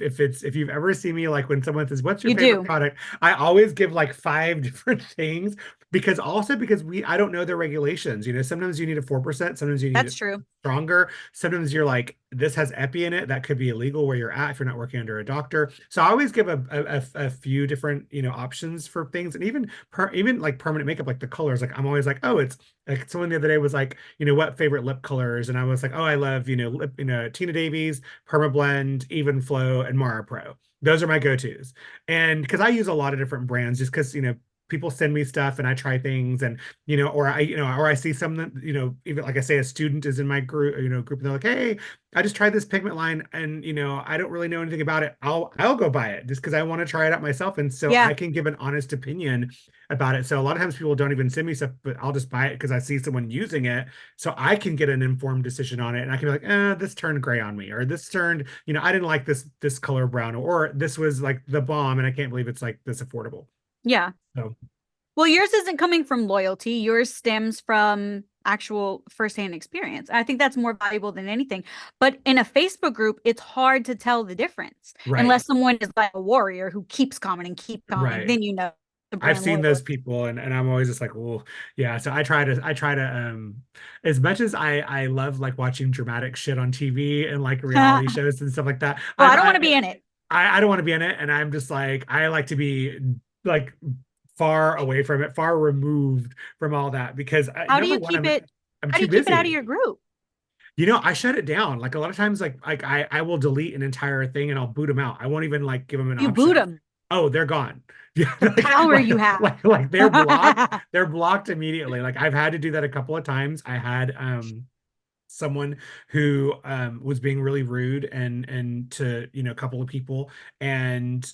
[SPEAKER 3] you've ever seen me, like when someone says, "What's your
[SPEAKER 2] You
[SPEAKER 3] favorite
[SPEAKER 2] do.
[SPEAKER 3] product?" I always give like five different things, because I don't know their regulations. Sometimes you need a 4%, sometimes you need
[SPEAKER 2] That's
[SPEAKER 3] it
[SPEAKER 2] true.
[SPEAKER 3] stronger. Sometimes you're like, this has epi in it. That could be illegal where you're at if you're not working under a doctor. So I always give a few different, options for things. And even like permanent makeup, like the colors, like I'm always like, oh, it's like someone the other day was like, what favorite lip colors? And I was like, oh, I love, Tina Davies, Permablend, Even Flow, and Mara Pro. Those are my go-tos. And because I use a lot of different brands, just because, people send me stuff and I try things, and or I see something, even like I say, a student is in my group, and they're like, hey, I just tried this pigment line, and I don't really know anything about it. I'll go buy it just because I want to try it out myself, and so
[SPEAKER 2] Yeah.
[SPEAKER 3] I can give an honest opinion about it. So a lot of times people don't even send me stuff, but I'll just buy it because I see someone using it, so I can get an informed decision on it, and I can be like, this turned gray on me, or this turned, I didn't like this color brown, or this was like the bomb, and I can't believe it's like this affordable.
[SPEAKER 2] Yeah.
[SPEAKER 3] So
[SPEAKER 2] Well, yours isn't coming from loyalty. Yours stems from actual firsthand experience. I think that's more valuable than anything. But in a Facebook group, it's hard to tell the difference
[SPEAKER 3] right,
[SPEAKER 2] unless someone is like a warrior who keeps commenting, keep commenting.
[SPEAKER 3] right.
[SPEAKER 2] Then the
[SPEAKER 3] I've
[SPEAKER 2] brand
[SPEAKER 3] seen those
[SPEAKER 2] loyalty.
[SPEAKER 3] people, and I'm always just like, oh yeah. So I try to as much as I love like watching dramatic shit on TV and like reality
[SPEAKER 2] Well,
[SPEAKER 3] shows and stuff like that.
[SPEAKER 2] I don't want to be in it.
[SPEAKER 3] I don't want to be in it, and I'm just like, I like to be like far away from it, far removed from all that, because
[SPEAKER 2] How do
[SPEAKER 3] number
[SPEAKER 2] you
[SPEAKER 3] one,
[SPEAKER 2] keep it?
[SPEAKER 3] I'm
[SPEAKER 2] How do
[SPEAKER 3] too
[SPEAKER 2] you keep it out of
[SPEAKER 3] busy.
[SPEAKER 2] your group?
[SPEAKER 3] I shut it down. Like a lot of times, like I will delete an entire thing and I'll boot them out. I won't even like give them an
[SPEAKER 2] You boot
[SPEAKER 3] option.
[SPEAKER 2] them.
[SPEAKER 3] Oh, they're gone. Yeah,
[SPEAKER 2] The power you have.
[SPEAKER 3] like they're blocked. They're blocked immediately. Like I've had to do that a couple of times. I had someone who was being really rude and to a couple of people, and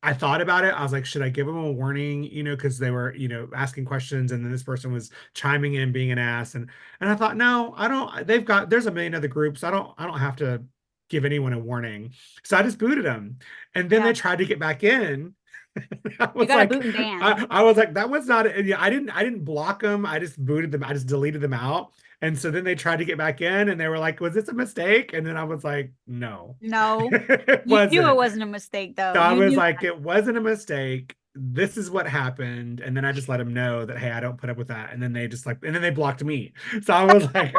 [SPEAKER 3] I thought about it. I was like, should I give them a warning, because they were, asking questions, and then this person was chiming in being an ass, and I thought, no, I don't. There's a million other groups. I don't have to give anyone a warning. So I just booted them, and then they
[SPEAKER 2] Yeah.
[SPEAKER 3] tried to get back in. I
[SPEAKER 2] You
[SPEAKER 3] was
[SPEAKER 2] got to
[SPEAKER 3] like,
[SPEAKER 2] boot and ban.
[SPEAKER 3] I was like, that was not. Yeah, I didn't block them. I just booted them. I just deleted them out. And so then they tried to get back in and they were like, was this a mistake? And then I was like, no,
[SPEAKER 2] No,
[SPEAKER 3] it
[SPEAKER 2] you knew it
[SPEAKER 3] wasn't.
[SPEAKER 2] wasn't a mistake
[SPEAKER 3] So
[SPEAKER 2] though.
[SPEAKER 3] I
[SPEAKER 2] You
[SPEAKER 3] was
[SPEAKER 2] knew
[SPEAKER 3] like, it wasn't a mistake. This is what happened. And then I just let them know that, hey, I don't put up with that. And then they just like, and then they blocked me. So I was like,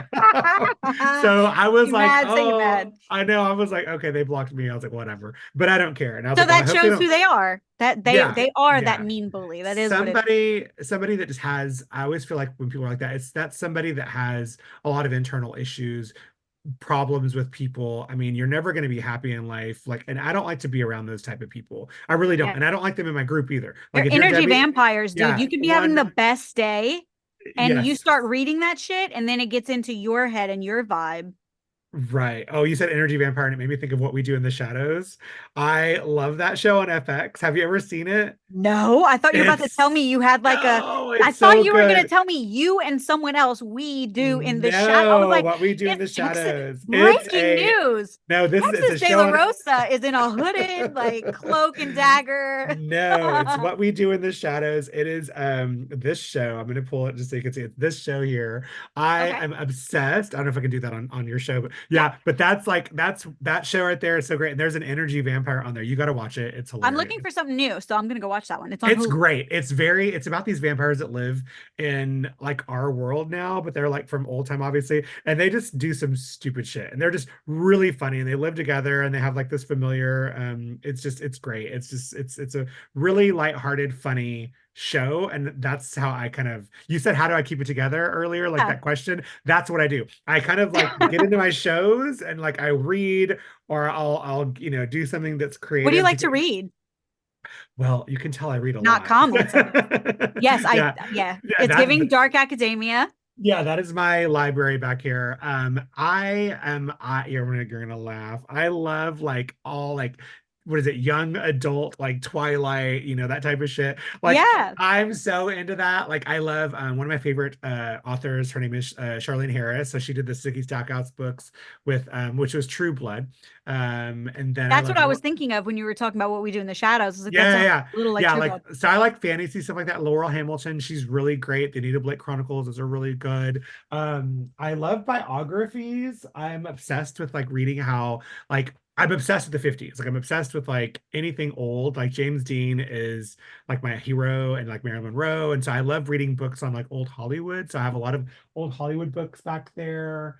[SPEAKER 3] so I was
[SPEAKER 2] you
[SPEAKER 3] like,
[SPEAKER 2] mad, say you
[SPEAKER 3] oh,
[SPEAKER 2] mad.
[SPEAKER 3] I know. I was like, okay, they blocked me. I was like, whatever. But I don't care. And I was
[SPEAKER 2] So
[SPEAKER 3] like, well, I
[SPEAKER 2] that
[SPEAKER 3] hope they
[SPEAKER 2] shows
[SPEAKER 3] don't.
[SPEAKER 2] who they are. That
[SPEAKER 3] Yeah.
[SPEAKER 2] they are that
[SPEAKER 3] Yeah.
[SPEAKER 2] mean bully. That is what it is.
[SPEAKER 3] Somebody that just has, I always feel like when people are like that, it's that's somebody that has a lot of internal issues, problems with people. I mean, you're never going to be happy in life. Like, and I don't like to be around those type of people. I really don't.
[SPEAKER 2] Yeah.
[SPEAKER 3] And I don't like them in my group either. Like
[SPEAKER 2] They're
[SPEAKER 3] if you're
[SPEAKER 2] energy
[SPEAKER 3] Debbie,
[SPEAKER 2] vampires, dude.
[SPEAKER 3] yeah,
[SPEAKER 2] You could be having the
[SPEAKER 3] one,
[SPEAKER 2] best day and you
[SPEAKER 3] yes,
[SPEAKER 2] start reading that shit and then it gets into your head and your vibe.
[SPEAKER 3] right. Oh, you said energy vampire, and it made me think of What We Do in the Shadows. I love that show on FX. Have you ever seen it?
[SPEAKER 2] No, I thought you were about to tell
[SPEAKER 3] It's
[SPEAKER 2] me you had like a
[SPEAKER 3] no,
[SPEAKER 2] I
[SPEAKER 3] it's
[SPEAKER 2] thought
[SPEAKER 3] so
[SPEAKER 2] you were going to
[SPEAKER 3] good.
[SPEAKER 2] tell me you and someone else we do in the shadow. I was
[SPEAKER 3] No,
[SPEAKER 2] like,
[SPEAKER 3] What We Do in
[SPEAKER 2] it's
[SPEAKER 3] the
[SPEAKER 2] Texas
[SPEAKER 3] Shadows. It's
[SPEAKER 2] breaking
[SPEAKER 3] a
[SPEAKER 2] news.
[SPEAKER 3] no, this is it's
[SPEAKER 2] Texas
[SPEAKER 3] a
[SPEAKER 2] De
[SPEAKER 3] show
[SPEAKER 2] La
[SPEAKER 3] on
[SPEAKER 2] Rosa is in a hooded like cloak and dagger.
[SPEAKER 3] no, it's What We Do in the Shadows. It is this show. I'm gonna pull it just so you can see it. This show here. I
[SPEAKER 2] Okay.
[SPEAKER 3] am obsessed. I don't know if I can do that on your show, but
[SPEAKER 2] Yeah.
[SPEAKER 3] yeah, but that's like that's that show right there is so great. And there's an energy vampire on there. You gotta watch it. It's
[SPEAKER 2] I'm
[SPEAKER 3] hilarious.
[SPEAKER 2] looking for something new, so I'm gonna go watch that one. It's on
[SPEAKER 3] It's
[SPEAKER 2] Hulu.
[SPEAKER 3] great. It's about these vampires that live in like our world now, but they're like from old time, obviously, and they just do some stupid shit. And they're just really funny and they live together and they have like this familiar it's just it's great. It's just it's a really lighthearted, funny show. And that's how I kind of you said how do I keep it together earlier, like
[SPEAKER 2] Yeah.
[SPEAKER 3] that question. That's what I do. I kind of like get into my shows and like I read or I'll do something that's
[SPEAKER 2] What do you
[SPEAKER 3] creative to
[SPEAKER 2] like to
[SPEAKER 3] get
[SPEAKER 2] read?
[SPEAKER 3] well, you can tell I read a
[SPEAKER 2] Not
[SPEAKER 3] lot.
[SPEAKER 2] comics, I guess. Yes, I
[SPEAKER 3] Yeah.
[SPEAKER 2] yeah.
[SPEAKER 3] Yeah,
[SPEAKER 2] It's
[SPEAKER 3] that
[SPEAKER 2] giving dark academia.
[SPEAKER 3] yeah, that is my library back here. You're gonna laugh. I love like all like what is it, young adult, like Twilight, that type of shit. Like
[SPEAKER 2] Yeah.
[SPEAKER 3] I'm so into that. Like I love one of my favorite authors, her name is Charlene Harris. So she did the Sticky Stackhouse books with which was True Blood. And then I
[SPEAKER 2] That's
[SPEAKER 3] love
[SPEAKER 2] what I was thinking of when you were talking about What We Do in the Shadows. I was like, that
[SPEAKER 3] yeah, yeah,
[SPEAKER 2] sounds
[SPEAKER 3] yeah.
[SPEAKER 2] a little like
[SPEAKER 3] Yeah,
[SPEAKER 2] True
[SPEAKER 3] like
[SPEAKER 2] Blood.
[SPEAKER 3] so I like fantasy stuff like that. Laurel Hamilton, she's really great. The Anita Blake Chronicles, those are really good. I love biographies. I'm obsessed with like reading how like I'm obsessed with the 50s. Like I'm obsessed with like anything old. Like James Dean is like my hero and like Marilyn Monroe. And so I love reading books on like old Hollywood. So I have a lot of old Hollywood books back there.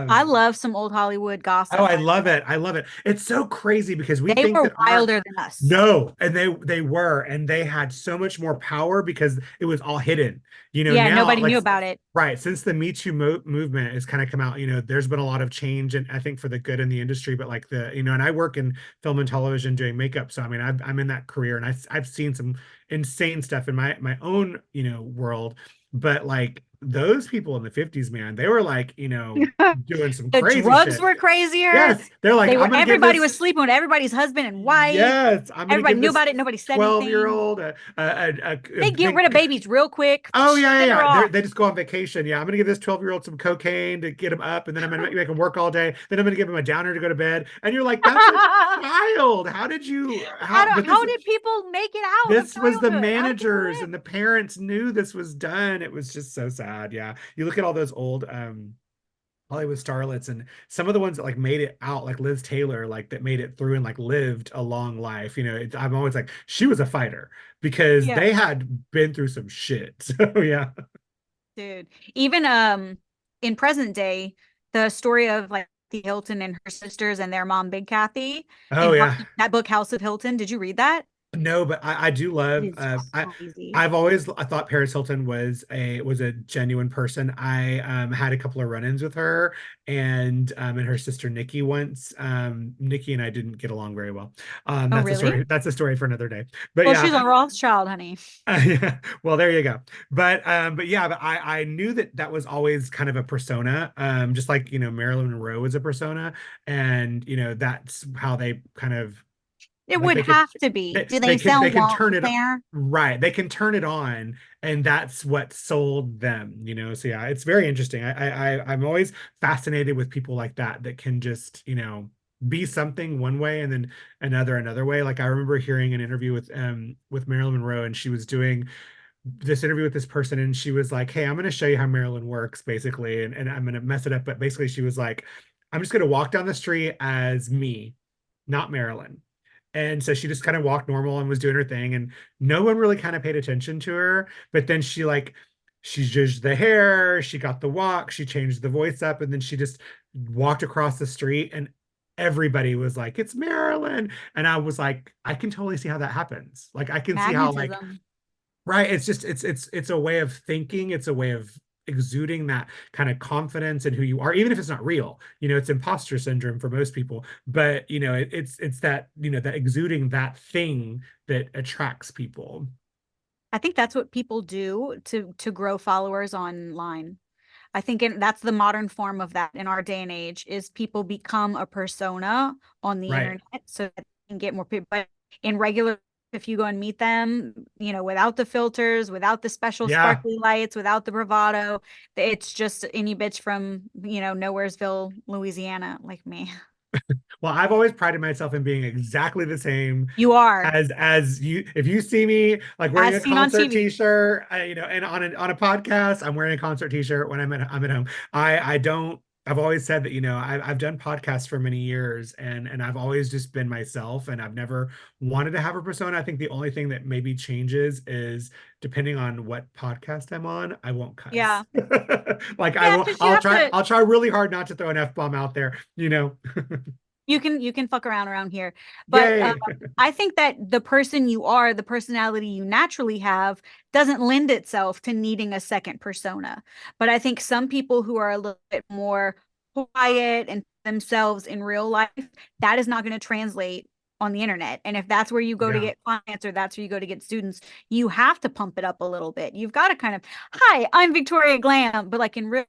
[SPEAKER 2] I
[SPEAKER 3] Um
[SPEAKER 2] love some old Hollywood
[SPEAKER 3] Oh,
[SPEAKER 2] gossip.
[SPEAKER 3] I love it. I love it. It's so crazy because we
[SPEAKER 2] They
[SPEAKER 3] think
[SPEAKER 2] were
[SPEAKER 3] that our
[SPEAKER 2] wilder than us.
[SPEAKER 3] no, and they were, and they had so much more power because it was all hidden.
[SPEAKER 2] Yeah,
[SPEAKER 3] Now
[SPEAKER 2] nobody
[SPEAKER 3] like
[SPEAKER 2] knew about it.
[SPEAKER 3] right since the Me Too movement has kind of come out, there's been a lot of change, and I think for the good in the industry. But like and I work in film and television doing makeup, so I mean I'm in that career, and I've seen some insane stuff in my own world. But like those people in the 50s, man, they were like doing some
[SPEAKER 2] The
[SPEAKER 3] crazy
[SPEAKER 2] drugs
[SPEAKER 3] shit.
[SPEAKER 2] were crazier.
[SPEAKER 3] Yes, they're like,
[SPEAKER 2] They
[SPEAKER 3] I'm
[SPEAKER 2] were
[SPEAKER 3] gonna give
[SPEAKER 2] everybody
[SPEAKER 3] this.
[SPEAKER 2] was sleeping with everybody's husband and wife.
[SPEAKER 3] Yes, I'm gonna
[SPEAKER 2] Everybody
[SPEAKER 3] give
[SPEAKER 2] knew
[SPEAKER 3] this
[SPEAKER 2] about it. Nobody said anything.
[SPEAKER 3] 12-year-old a
[SPEAKER 2] They get rid of
[SPEAKER 3] pink.
[SPEAKER 2] babies real quick.
[SPEAKER 3] Oh yeah, yeah,
[SPEAKER 2] Send her
[SPEAKER 3] yeah.
[SPEAKER 2] off.
[SPEAKER 3] They just go on vacation. Yeah, I'm gonna give this 12-year-old some cocaine to get him up, and then I'm gonna make him work all day. Then I'm gonna give him a downer to go to bed. And you're like, that's a child. How did you? How? But
[SPEAKER 2] How did people make it out of
[SPEAKER 3] this was the
[SPEAKER 2] childhood? How did people
[SPEAKER 3] managers
[SPEAKER 2] live?
[SPEAKER 3] and the parents knew this was done. It was just so sad. Yeah, you look at all those old Hollywood starlets and some of the ones that like made it out, like Liz Taylor, like that made it through and like lived a long life. I'm always like, she was a fighter because
[SPEAKER 2] Yeah,
[SPEAKER 3] they had been through some shit. So yeah.
[SPEAKER 2] dude. Even in present day, the story of like the Hilton and her sisters and their mom, Big Kathy,
[SPEAKER 3] Oh
[SPEAKER 2] in
[SPEAKER 3] yeah.
[SPEAKER 2] that book, House of Hilton. Did you read that?
[SPEAKER 3] No, but I do
[SPEAKER 2] It
[SPEAKER 3] love
[SPEAKER 2] is crazy.
[SPEAKER 3] I thought Paris Hilton was a genuine person. I had a couple of run-ins with her and her sister Nikki once. Nikki and I didn't get along very well.
[SPEAKER 2] Oh, really?
[SPEAKER 3] That's a story for another day. But
[SPEAKER 2] Well, she's a
[SPEAKER 3] yeah.
[SPEAKER 2] Rothschild, honey.
[SPEAKER 3] Yeah. Well, there you go. But yeah, but I knew that was always kind of a persona. Just like, Marilyn Monroe was a persona, and that's how they kind of
[SPEAKER 2] It
[SPEAKER 3] like
[SPEAKER 2] would
[SPEAKER 3] they could
[SPEAKER 2] have to be.
[SPEAKER 3] they,
[SPEAKER 2] Do
[SPEAKER 3] they
[SPEAKER 2] they
[SPEAKER 3] can
[SPEAKER 2] sell
[SPEAKER 3] they can
[SPEAKER 2] wands
[SPEAKER 3] turn it
[SPEAKER 2] there?
[SPEAKER 3] right. They can turn it on, and that's what sold them. So yeah, it's very interesting. I'm always fascinated with people like that can just, be something one way and then another way. Like I remember hearing an interview with Marilyn Monroe, and she was doing this interview with this person, and she was like, hey, I'm going to show you how Maryland works, basically, and I'm going to mess it up, but basically she was like, I'm just going to walk down the street as me, not Marilyn. And so she just kind of walked normal and was doing her thing, and no one really kind of paid attention to her. But then she zhuzhed the hair, she got the walk, she changed the voice up, and then she just walked across the street, and everybody was like, it's Marilyn. And I was like, I can totally see how that happens. Like I can see how, like,
[SPEAKER 2] Magnetism.
[SPEAKER 3] right, it's just it's a way of thinking, it's a way of exuding that kind of confidence in who you are, even if it's not real. It's imposter syndrome for most people, but it's that, that exuding that thing that attracts people.
[SPEAKER 2] I think that's what people do to grow followers online. I think that's the modern form of that in our day and age, is people become a persona on the
[SPEAKER 3] Right.
[SPEAKER 2] internet so that they can get more people. But in regular, if you go and meet them, without the filters, without the special
[SPEAKER 3] Yeah.
[SPEAKER 2] sparkly lights, without the bravado, it's just any bitch from, Nowheresville, Louisiana, like me.
[SPEAKER 3] Well, I've always prided myself in being exactly the same
[SPEAKER 2] You are,
[SPEAKER 3] as you. If you see me like wearing
[SPEAKER 2] as
[SPEAKER 3] a
[SPEAKER 2] seen on
[SPEAKER 3] concert
[SPEAKER 2] TV.
[SPEAKER 3] t-shirt, and on a podcast, I'm wearing a concert t-shirt when I'm at home. I don't. I've always said that, I've done podcasts for many years, and I've always just been myself, and I've never wanted to have a persona. I think the only thing that maybe changes is depending on what podcast I'm on, I won't cuss.
[SPEAKER 2] Yeah.
[SPEAKER 3] Like I
[SPEAKER 2] Yeah,
[SPEAKER 3] will,
[SPEAKER 2] because you have to.
[SPEAKER 3] I'll try really hard not to throw an F-bomb out there.
[SPEAKER 2] You can fuck around here, but
[SPEAKER 3] Yay.
[SPEAKER 2] I think that the person you are, the personality you naturally have, doesn't lend itself to needing a second persona. But I think some people who are a little bit more quiet and themselves in real life, that is not going to translate on the internet. And if that's where you go to
[SPEAKER 3] Yeah.
[SPEAKER 2] get clients, or that's where you go to get students, you have to pump it up a little bit. You've got to kind of, hi, I'm Victoria Glam, but like in real,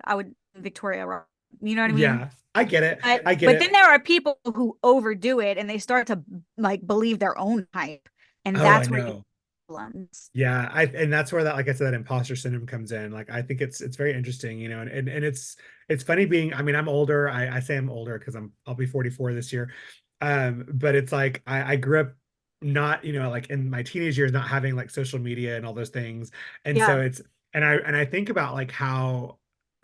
[SPEAKER 2] I would Victoria Rock. You know what I mean?
[SPEAKER 3] Yeah. I get it.
[SPEAKER 2] But
[SPEAKER 3] I get
[SPEAKER 2] but then
[SPEAKER 3] it.
[SPEAKER 2] there are people who overdo it and they start to like believe their own hype. And
[SPEAKER 3] Oh, I
[SPEAKER 2] that's where you
[SPEAKER 3] know.
[SPEAKER 2] problems.
[SPEAKER 3] Yeah, and that's where that, like I said, that imposter syndrome comes in. Like I think it's very interesting, and it's funny being, I mean, I'm older. I say I'm older because I'll be 44 this year. But it's like I grew up not, like in my teenage years, not having like social media and all those things. And
[SPEAKER 2] Yeah.
[SPEAKER 3] so and I think about like how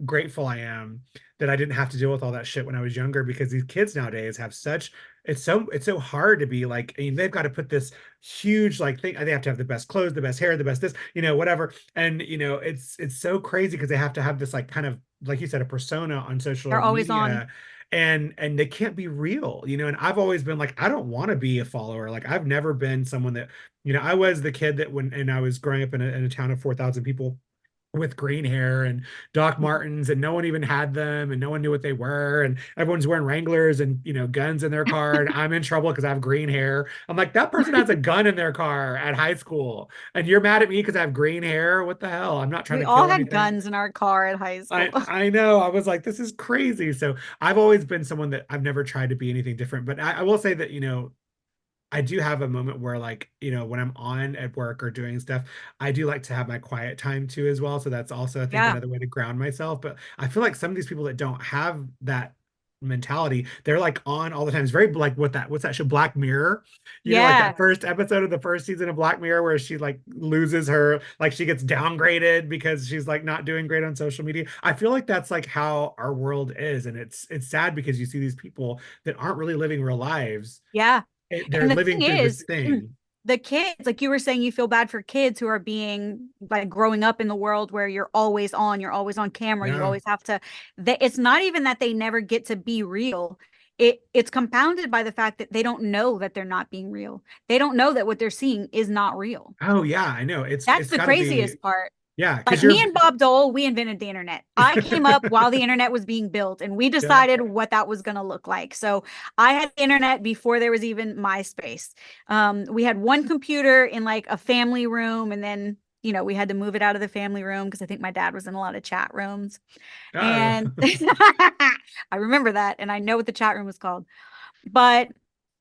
[SPEAKER 3] grateful I am that I didn't have to deal with all that shit when I was younger, because these kids nowadays have such, it's so hard to be like, I mean, they've got to put this huge like thing, they have to have the best clothes, the best hair, the best this, whatever. And it's so crazy because they have to have this like kind of, like you said, a persona on
[SPEAKER 2] They're
[SPEAKER 3] social
[SPEAKER 2] always on.
[SPEAKER 3] media, and they can't be real, and I've always been like, I don't want to be a follower. Like I've never been someone that, I was the kid that when, and I was growing up in a town of 4,000 people with green hair and Doc Martens, and no one even had them, and no one knew what they were, and everyone's wearing Wranglers and guns in their car, and I'm in trouble because I have green hair. I'm like, that person has a gun in their car at high school, and you're mad at me because I have green hair? What the hell? I'm not trying
[SPEAKER 2] We
[SPEAKER 3] to
[SPEAKER 2] all
[SPEAKER 3] kill
[SPEAKER 2] had
[SPEAKER 3] anything.
[SPEAKER 2] guns in our car at high school.
[SPEAKER 3] I know. I was like, this is crazy. So I've always been someone that I've never tried to be anything different. But I will say that, I do have a moment where, like, when I'm on at work or doing stuff, I do like to have my quiet time too as well. So that's also, I think,
[SPEAKER 2] Yeah.
[SPEAKER 3] another way to ground myself. But I feel like some of these people that don't have that mentality, they're like on all the time. It's very like what's that show, Black Mirror? Like
[SPEAKER 2] Yeah.
[SPEAKER 3] that first episode of the first season of Black Mirror where she like loses her, like she gets downgraded because she's like not doing great on social media. I feel like that's like how our world is. And it's sad because you see these people that aren't really living real lives.
[SPEAKER 2] Yeah.
[SPEAKER 3] They're
[SPEAKER 2] And the
[SPEAKER 3] living
[SPEAKER 2] thing
[SPEAKER 3] through this
[SPEAKER 2] is,
[SPEAKER 3] thing.
[SPEAKER 2] the kids, like you were saying, you feel bad for kids who are being like growing up in the world where you're always on camera, you
[SPEAKER 3] Yeah.
[SPEAKER 2] always have to, it's not even that they never get to be real. It's compounded by the fact that they don't know that they're not being real. They don't know that what they're seeing is not real.
[SPEAKER 3] Oh yeah, I know. It's
[SPEAKER 2] That's
[SPEAKER 3] it's
[SPEAKER 2] the
[SPEAKER 3] got to be,
[SPEAKER 2] craziest part.
[SPEAKER 3] yeah,
[SPEAKER 2] Like
[SPEAKER 3] because
[SPEAKER 2] me
[SPEAKER 3] you're
[SPEAKER 2] and Bob Dole, we invented the internet. I came up while the internet was being built, and we
[SPEAKER 3] yeah.
[SPEAKER 2] decided what that was going to look like. So I had the internet before there was even MySpace. We had one computer in like a family room, and then we had to move it out of the family room because I think my dad was in a lot of chat rooms.
[SPEAKER 3] Oh.
[SPEAKER 2] And I remember that, and I know what the chat room was called. But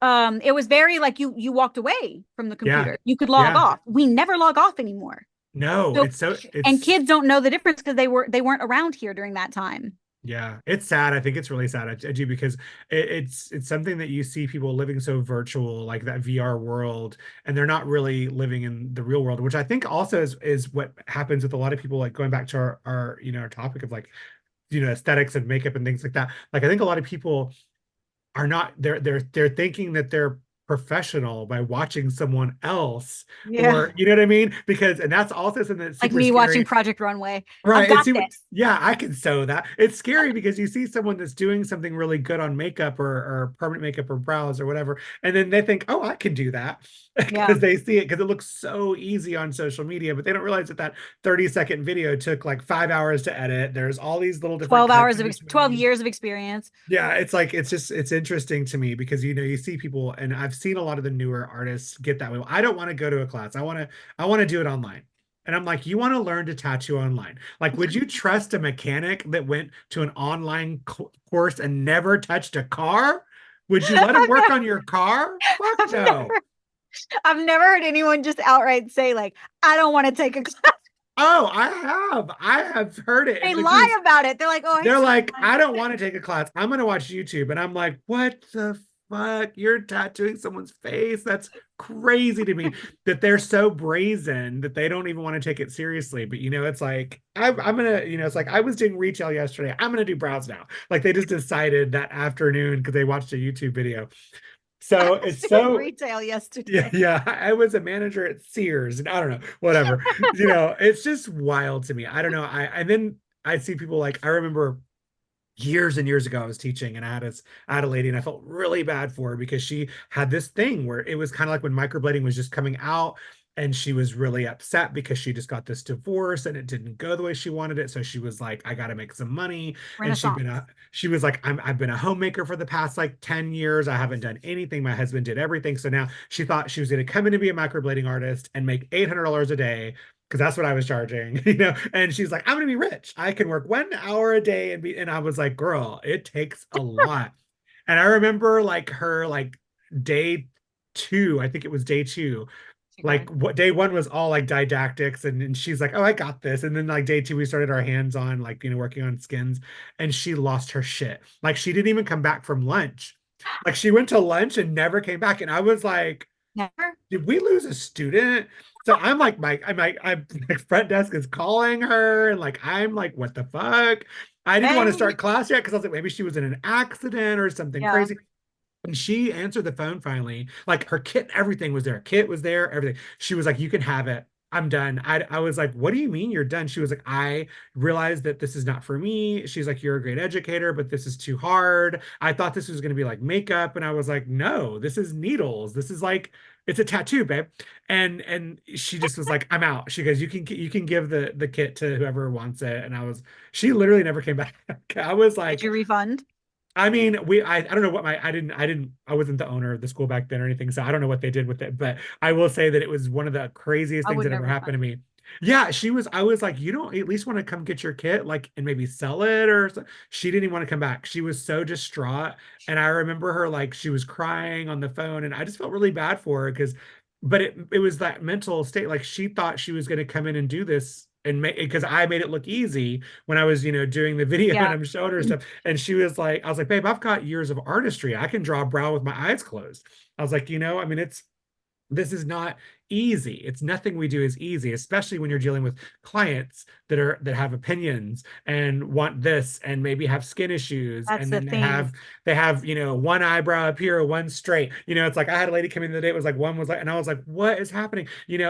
[SPEAKER 2] it was very like you walked away from the
[SPEAKER 3] Yeah.
[SPEAKER 2] computer. You could log
[SPEAKER 3] Yeah.
[SPEAKER 2] off. We never log off anymore.
[SPEAKER 3] No,
[SPEAKER 2] So,
[SPEAKER 3] it's so
[SPEAKER 2] and
[SPEAKER 3] it's
[SPEAKER 2] kids don't know the difference because they weren't around here during that time.
[SPEAKER 3] Yeah, it's sad. I think it's really sad. I do because it's something that you see people living so virtual, like that VR world, and they're not really living in the real world, which I think also is what happens with a lot of people, like going back to our our topic of like, aesthetics and makeup and things like that. Like I think a lot of people are not they're thinking that they're professional by watching someone else,
[SPEAKER 2] Yeah.
[SPEAKER 3] or you know what I mean? Because and that's also something that's
[SPEAKER 2] Like
[SPEAKER 3] super
[SPEAKER 2] me watching
[SPEAKER 3] scary.
[SPEAKER 2] Project Runway. I've
[SPEAKER 3] Right. And
[SPEAKER 2] got
[SPEAKER 3] see what,
[SPEAKER 2] this.
[SPEAKER 3] yeah, I can sew that. It's scary because you see someone that's doing something really good on makeup or permanent makeup or brows or whatever. And then they think, oh, I can do that
[SPEAKER 2] Yeah.
[SPEAKER 3] because they see it because it looks so easy on social media, but they don't realize that that 30-second video took like 5 hours to edit. There's all these little different
[SPEAKER 2] 12
[SPEAKER 3] cuts
[SPEAKER 2] hours
[SPEAKER 3] in
[SPEAKER 2] of 12
[SPEAKER 3] between.
[SPEAKER 2] years of experience.
[SPEAKER 3] Yeah, it's like it's just it's interesting to me because you see people and I've seen a lot of the newer artists get that way. I don't want to go to a class. I want to do it online. And I'm like, you want to learn to tattoo online? Like, would you trust a mechanic that went to an online course and never touched a car? Would you let him
[SPEAKER 2] I've
[SPEAKER 3] work
[SPEAKER 2] never,
[SPEAKER 3] on your car? Fuck
[SPEAKER 2] I've
[SPEAKER 3] no.
[SPEAKER 2] never, I've never heard anyone just outright say like, I don't want to take a class.
[SPEAKER 3] Oh, I have heard it.
[SPEAKER 2] They
[SPEAKER 3] And the dude
[SPEAKER 2] lie about it. They're like, oh,
[SPEAKER 3] they're
[SPEAKER 2] it's
[SPEAKER 3] like,
[SPEAKER 2] fine.
[SPEAKER 3] I don't want to take a class. I'm going to watch YouTube. And I'm like, what the fuck? You're tattooing someone's face? That's crazy to me that they're so brazen that they don't even want to take it seriously. But, it's like, I'm going to, it's like I was doing retail yesterday. I'm going to do brows now. Like they just decided that afternoon because they watched a YouTube video.
[SPEAKER 2] I
[SPEAKER 3] So
[SPEAKER 2] was
[SPEAKER 3] it's
[SPEAKER 2] doing
[SPEAKER 3] so,
[SPEAKER 2] retail
[SPEAKER 3] yeah,
[SPEAKER 2] yesterday.
[SPEAKER 3] yeah. I was a manager at Sears and I don't know, whatever. It's just wild to me. I don't know. And then I see people like, I remember years and years ago I was teaching and I had a lady and I felt really bad for her because she had this thing where it was kind of like when microblading was just coming out and she was really upset because she just got this divorce and it didn't go the way she wanted it, so she was like, I got to make some money. And
[SPEAKER 2] Renaissance.
[SPEAKER 3] she was like, I've been a homemaker for the past like 10 years. I haven't done anything. My husband did everything. So now she thought she was going to come in and be a microblading artist and make $800 a day because that's what I was charging, And she's like, I'm gonna be rich. I can work 1 hour a day and I was like, girl, it takes a lot. And I remember like her like day two, I think it was day two.
[SPEAKER 2] Too
[SPEAKER 3] Like
[SPEAKER 2] good.
[SPEAKER 3] what day one was all like didactics, and she's like, oh, I got this. And then like day two, we started our hands on like working on skins, and she lost her shit. Like she didn't even come back from lunch. Like she went to lunch and never came back. And I was like,
[SPEAKER 2] Never.
[SPEAKER 3] did we lose a student? So I'm like, I'm like front desk is calling her, and like I'm like, what the fuck? I didn't want to
[SPEAKER 2] Every,
[SPEAKER 3] start class yet because I was like, maybe she was in an accident or something
[SPEAKER 2] yeah.
[SPEAKER 3] crazy. And she answered the phone finally. Like her kit, everything was there. Kit was there, everything. She was like, you can have it. I'm done. I was like, what do you mean you're done? She was like, I realized that this is not for me. She's like, you're a great educator, but this is too hard. I thought this was going to be like makeup. And I was like, no, this is needles. This is like, it's a tattoo, babe. And she just was like, I'm out. She goes, you can give the kit to whoever wants it. And she literally never came back. I was
[SPEAKER 2] Did
[SPEAKER 3] like,
[SPEAKER 2] you refund?
[SPEAKER 3] I mean, I don't know what I wasn't the owner of the school back then or anything, so I don't know what they did with it, but I will say that it was one of the craziest
[SPEAKER 2] I
[SPEAKER 3] things
[SPEAKER 2] would
[SPEAKER 3] that ever
[SPEAKER 2] never
[SPEAKER 3] happened
[SPEAKER 2] refund.
[SPEAKER 3] to me. Yeah, I was like, you don't at least want to come get your kit, like, and maybe sell it or so. She didn't even want to come back. She was so distraught. And I remember her like she was crying on the phone, and I just felt really bad for her but it was that mental state. Like she thought she was going to come in and do this and make because I made it look easy when I was, doing the video and
[SPEAKER 2] Yeah.
[SPEAKER 3] I'm showing her stuff. And she was like, I was like, babe, I've got years of artistry. I can draw a brow with my eyes closed. I was like, I mean, this is not easy. It's nothing we do is easy, especially when you're dealing with clients that have opinions and want this and maybe have skin issues
[SPEAKER 2] That's
[SPEAKER 3] and
[SPEAKER 2] the
[SPEAKER 3] then
[SPEAKER 2] thing.
[SPEAKER 3] they have one eyebrow up here, one straight. It's like I had a lady come in the day, it was like one was like, and I was like, what is happening?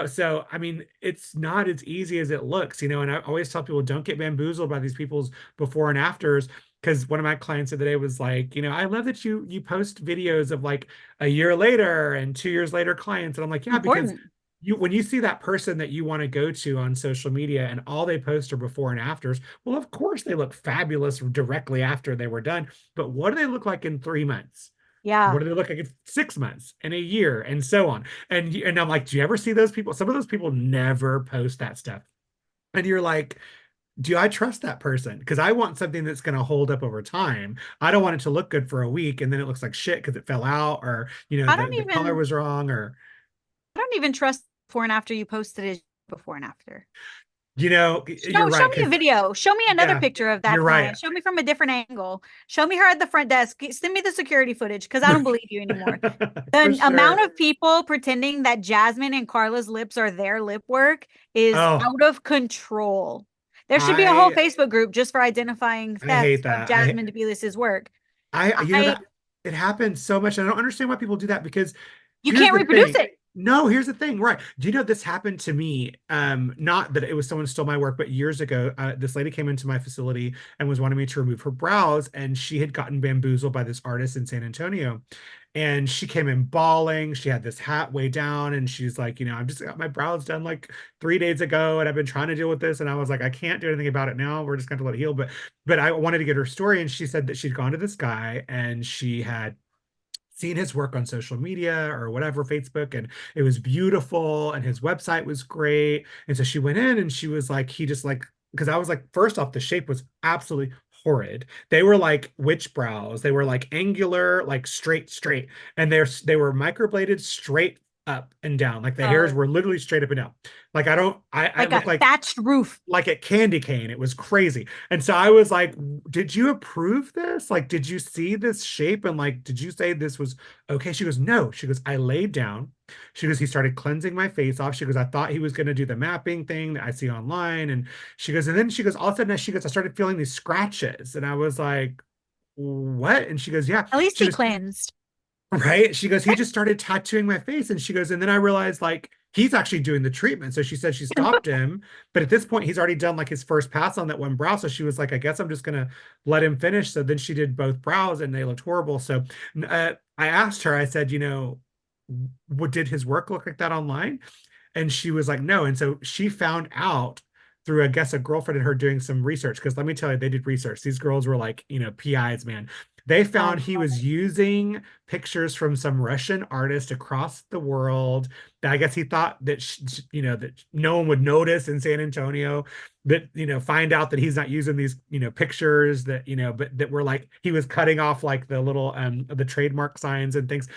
[SPEAKER 3] So I mean, it's not as easy as it looks, and I always tell people don't get bamboozled by these people's before and afters. Because one of my clients the other day was like, I love that you post videos of like a year later and 2 years later clients. And I'm like, yeah, because
[SPEAKER 2] Important.
[SPEAKER 3] when you see that person that you want to go to on social media and all they post are before and afters, well, of course they look fabulous directly after they were done. But what do they look like in 3 months?
[SPEAKER 2] Yeah.
[SPEAKER 3] What do they look like in 6 months and a year and so on? And I'm like, do you ever see those people? Some of those people never post that stuff. And you're like, do I trust that person? Because I want something that's going to hold up over time. I don't want it to look good for a week and then it looks like shit because it fell out or,
[SPEAKER 2] I
[SPEAKER 3] the,
[SPEAKER 2] don't
[SPEAKER 3] the color
[SPEAKER 2] even
[SPEAKER 3] was wrong or
[SPEAKER 2] I don't even trust before and after you posted it before and after.
[SPEAKER 3] You're
[SPEAKER 2] Show
[SPEAKER 3] right.
[SPEAKER 2] me a video. Show me another
[SPEAKER 3] Yeah,
[SPEAKER 2] picture of that
[SPEAKER 3] you're right.
[SPEAKER 2] client. Show me from a different angle. Show me her at the front desk. Send me the security footage because I don't believe you anymore.
[SPEAKER 3] For
[SPEAKER 2] The amount
[SPEAKER 3] sure.
[SPEAKER 2] of people pretending that Jasmine and Carla's lips are their lip work is
[SPEAKER 3] Oh,
[SPEAKER 2] out of control. There should be a whole
[SPEAKER 3] I
[SPEAKER 2] Facebook group just for identifying
[SPEAKER 3] I hate
[SPEAKER 2] thefts of
[SPEAKER 3] that.
[SPEAKER 2] Jasmine DeBelis's work. I
[SPEAKER 3] That it happens so much. And I don't understand why people do that because
[SPEAKER 2] You
[SPEAKER 3] here's
[SPEAKER 2] can't
[SPEAKER 3] the
[SPEAKER 2] reproduce
[SPEAKER 3] thing.
[SPEAKER 2] it.
[SPEAKER 3] No, here's the thing, right? Do you know this happened to me? Not that it was someone stole my work, but years ago, this lady came into my facility and was wanting me to remove her brows, and she had gotten bamboozled by this artist in San Antonio. And she came in bawling. She had this hat way down, and she's like, I've just got my brows done like 3 days ago, and I've been trying to deal with this. And I was like, I can't do anything about it now. We're just going to let it heal. But I wanted to get her story, and she said that she'd gone to this guy and she had seen his work on social media or whatever, Facebook, and it was beautiful and his website was great. And so she went in and she was like, he just like, because I was like, first off, the shape was absolutely horrid. They were like witch brows. They were like angular, like straight, and they were microbladed straight up and down. Like the hairs
[SPEAKER 2] Oh,
[SPEAKER 3] were literally straight up and down. Like I
[SPEAKER 2] like a
[SPEAKER 3] look
[SPEAKER 2] thatched roof.
[SPEAKER 3] like at candy cane. It was crazy. And so I was like, did you approve this? Like, did you see this shape? And like, did you say this was okay? She goes, no. She goes, I laid down. She goes, he started cleansing my face off. She goes, I thought he was going to do the mapping thing that I see online. And she goes, and then she goes, all of a sudden, she goes, I started feeling these scratches. And I was like, what? And she goes, yeah.
[SPEAKER 2] At least
[SPEAKER 3] She
[SPEAKER 2] he
[SPEAKER 3] goes,
[SPEAKER 2] cleansed.
[SPEAKER 3] right? She goes, he just started tattooing my face. And she goes, and then I realized like he's actually doing the treatment. So she said she stopped him. But at this point, he's already done like his first pass on that one brow. So she was like, I guess I'm just going to let him finish. So then she did both brows and they looked horrible. So I asked her, I said, what did his work look like that online? And she was like, no. And so she found out through, I guess, a girlfriend and her doing some research. Because let me tell you, they did research. These girls were like, PIs, man. They found he was using pictures from some Russian artist across the world. That I guess he thought that, that no one would notice in San Antonio. That, find out that he's not using these, pictures that, but that were like, he was cutting off like the little, the trademark signs and things.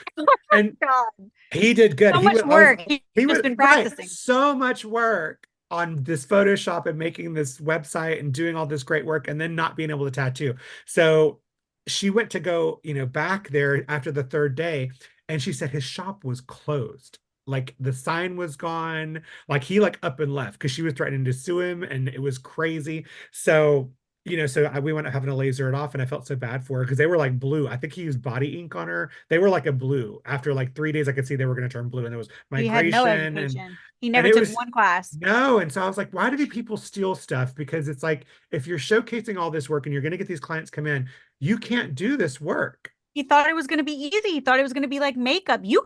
[SPEAKER 3] And
[SPEAKER 2] God,
[SPEAKER 3] he did good.
[SPEAKER 2] so much work. He's
[SPEAKER 3] He
[SPEAKER 2] just
[SPEAKER 3] was
[SPEAKER 2] been
[SPEAKER 3] right.
[SPEAKER 2] practicing.
[SPEAKER 3] So much work on this Photoshop and making this website and doing all this great work and then not being able to tattoo. So she went to go, back there after the third day, and she said his shop was closed. Like the sign was gone. Like he like up and left because she was threatening to sue him, and it was crazy. So we went up having to laser it off, and I felt so bad for her because they were like blue. I think he used body ink on her. They were like a blue. After like 3 days, I could see they were going to turn blue, and there was
[SPEAKER 2] He had no
[SPEAKER 3] migration
[SPEAKER 2] education. He
[SPEAKER 3] and
[SPEAKER 2] never
[SPEAKER 3] it
[SPEAKER 2] took
[SPEAKER 3] was
[SPEAKER 2] one class.
[SPEAKER 3] no. And so I was like, why do people steal stuff? Because it's like if you're showcasing all this work and you're going to get these clients come in, you can't do this work.
[SPEAKER 2] He thought it was going to be easy. He thought it was going to be like makeup. You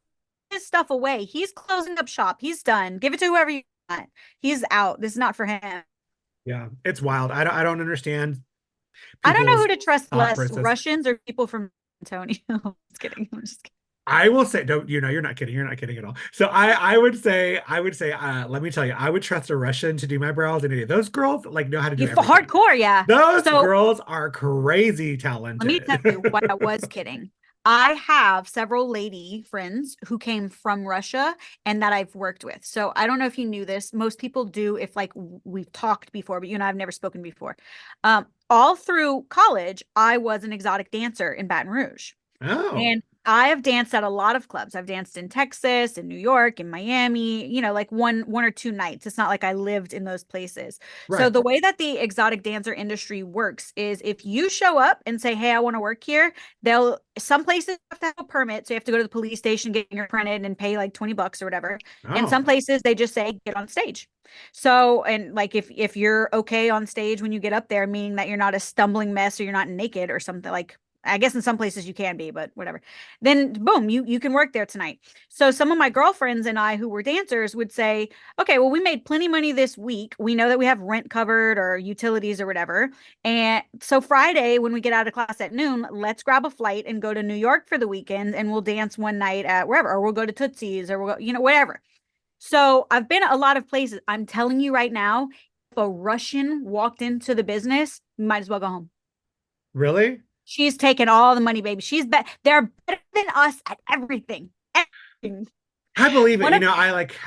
[SPEAKER 2] his stuff away. He's closing up shop. He's done. Give it to whoever you want. He's out. This is not for him.
[SPEAKER 3] Yeah, it's wild. I don't understand
[SPEAKER 2] I don't know
[SPEAKER 3] people's
[SPEAKER 2] who to trust
[SPEAKER 3] thought
[SPEAKER 2] less,
[SPEAKER 3] process.
[SPEAKER 2] Russians or people from Antonio. Just kidding. I'm just kidding.
[SPEAKER 3] I will say, don't you're not kidding. You're not kidding at all. So I would say, let me tell you, I would trust a Russian to do my brows and any of those girls like know how to do
[SPEAKER 2] You
[SPEAKER 3] everything.
[SPEAKER 2] hardcore, yeah.
[SPEAKER 3] Those
[SPEAKER 2] So
[SPEAKER 3] girls are crazy
[SPEAKER 2] let me tell
[SPEAKER 3] talented.
[SPEAKER 2] you what I was kidding. I have several lady friends who came from Russia and that I've worked with. So I don't know if you knew this. Most people do if like we've talked before, but you and I have never spoken before. All through college, I was an exotic dancer in Baton Rouge.
[SPEAKER 3] Oh,
[SPEAKER 2] And I have danced at a lot of clubs. I've danced in Texas, in New York, in Miami, like one or two nights. It's not like I lived in those places. So
[SPEAKER 3] right.
[SPEAKER 2] the way that the exotic dancer industry works is if you show up and say, "Hey, I want to work here," some places have to have a permit, so you have to go to the police station, get your printed and pay like $20 or whatever. And some
[SPEAKER 3] Oh,
[SPEAKER 2] places they just say, "Get on stage." So, and like if you're okay on stage when you get up there, meaning that you're not a stumbling mess or you're not naked or something like I guess in some places you can be, but whatever. Then boom, you can work there tonight. So some of my girlfriends and I who were dancers would say, okay, well, we made plenty money this week. We know that we have rent covered or utilities or whatever. And so Friday, when we get out of class at noon, let's grab a flight and go to New York for the weekend and we'll dance one night at wherever, or we'll go to Tootsie's or we'll go, whatever. So I've been a lot of places. I'm telling you right now, if a Russian walked into the business, you might as well go home.
[SPEAKER 3] really?
[SPEAKER 2] She's taken all the money, baby. They're better than us at everything. Everything.
[SPEAKER 3] I believe it.
[SPEAKER 2] One
[SPEAKER 3] You
[SPEAKER 2] of
[SPEAKER 3] know,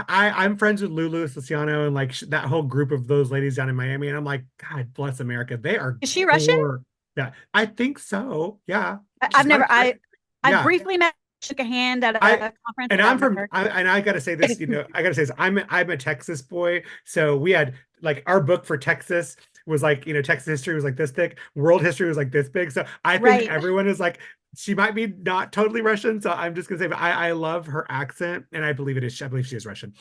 [SPEAKER 3] I'm friends with Lulu Luciano and like that whole group of those ladies down in Miami, and I'm like, God bless America. They are
[SPEAKER 2] Is she Russian?
[SPEAKER 3] core. Yeah, I think so. Yeah,
[SPEAKER 2] I've
[SPEAKER 3] she's not
[SPEAKER 2] never
[SPEAKER 3] a Korean.
[SPEAKER 2] I
[SPEAKER 3] Yeah,
[SPEAKER 2] briefly met, shook a hand at
[SPEAKER 3] I
[SPEAKER 2] a conference,
[SPEAKER 3] and
[SPEAKER 2] but
[SPEAKER 3] I'm
[SPEAKER 2] I've
[SPEAKER 3] from
[SPEAKER 2] never.
[SPEAKER 3] and I gotta say this, I gotta say this. I'm a Texas boy, so we had like our book for Texas was like, Texas history was like this thick, world history was like this big. So I think
[SPEAKER 2] Right.
[SPEAKER 3] everyone is like, she might be not totally Russian. So I'm just gonna say, but I love her accent, and I believe it is. I believe she is Russian.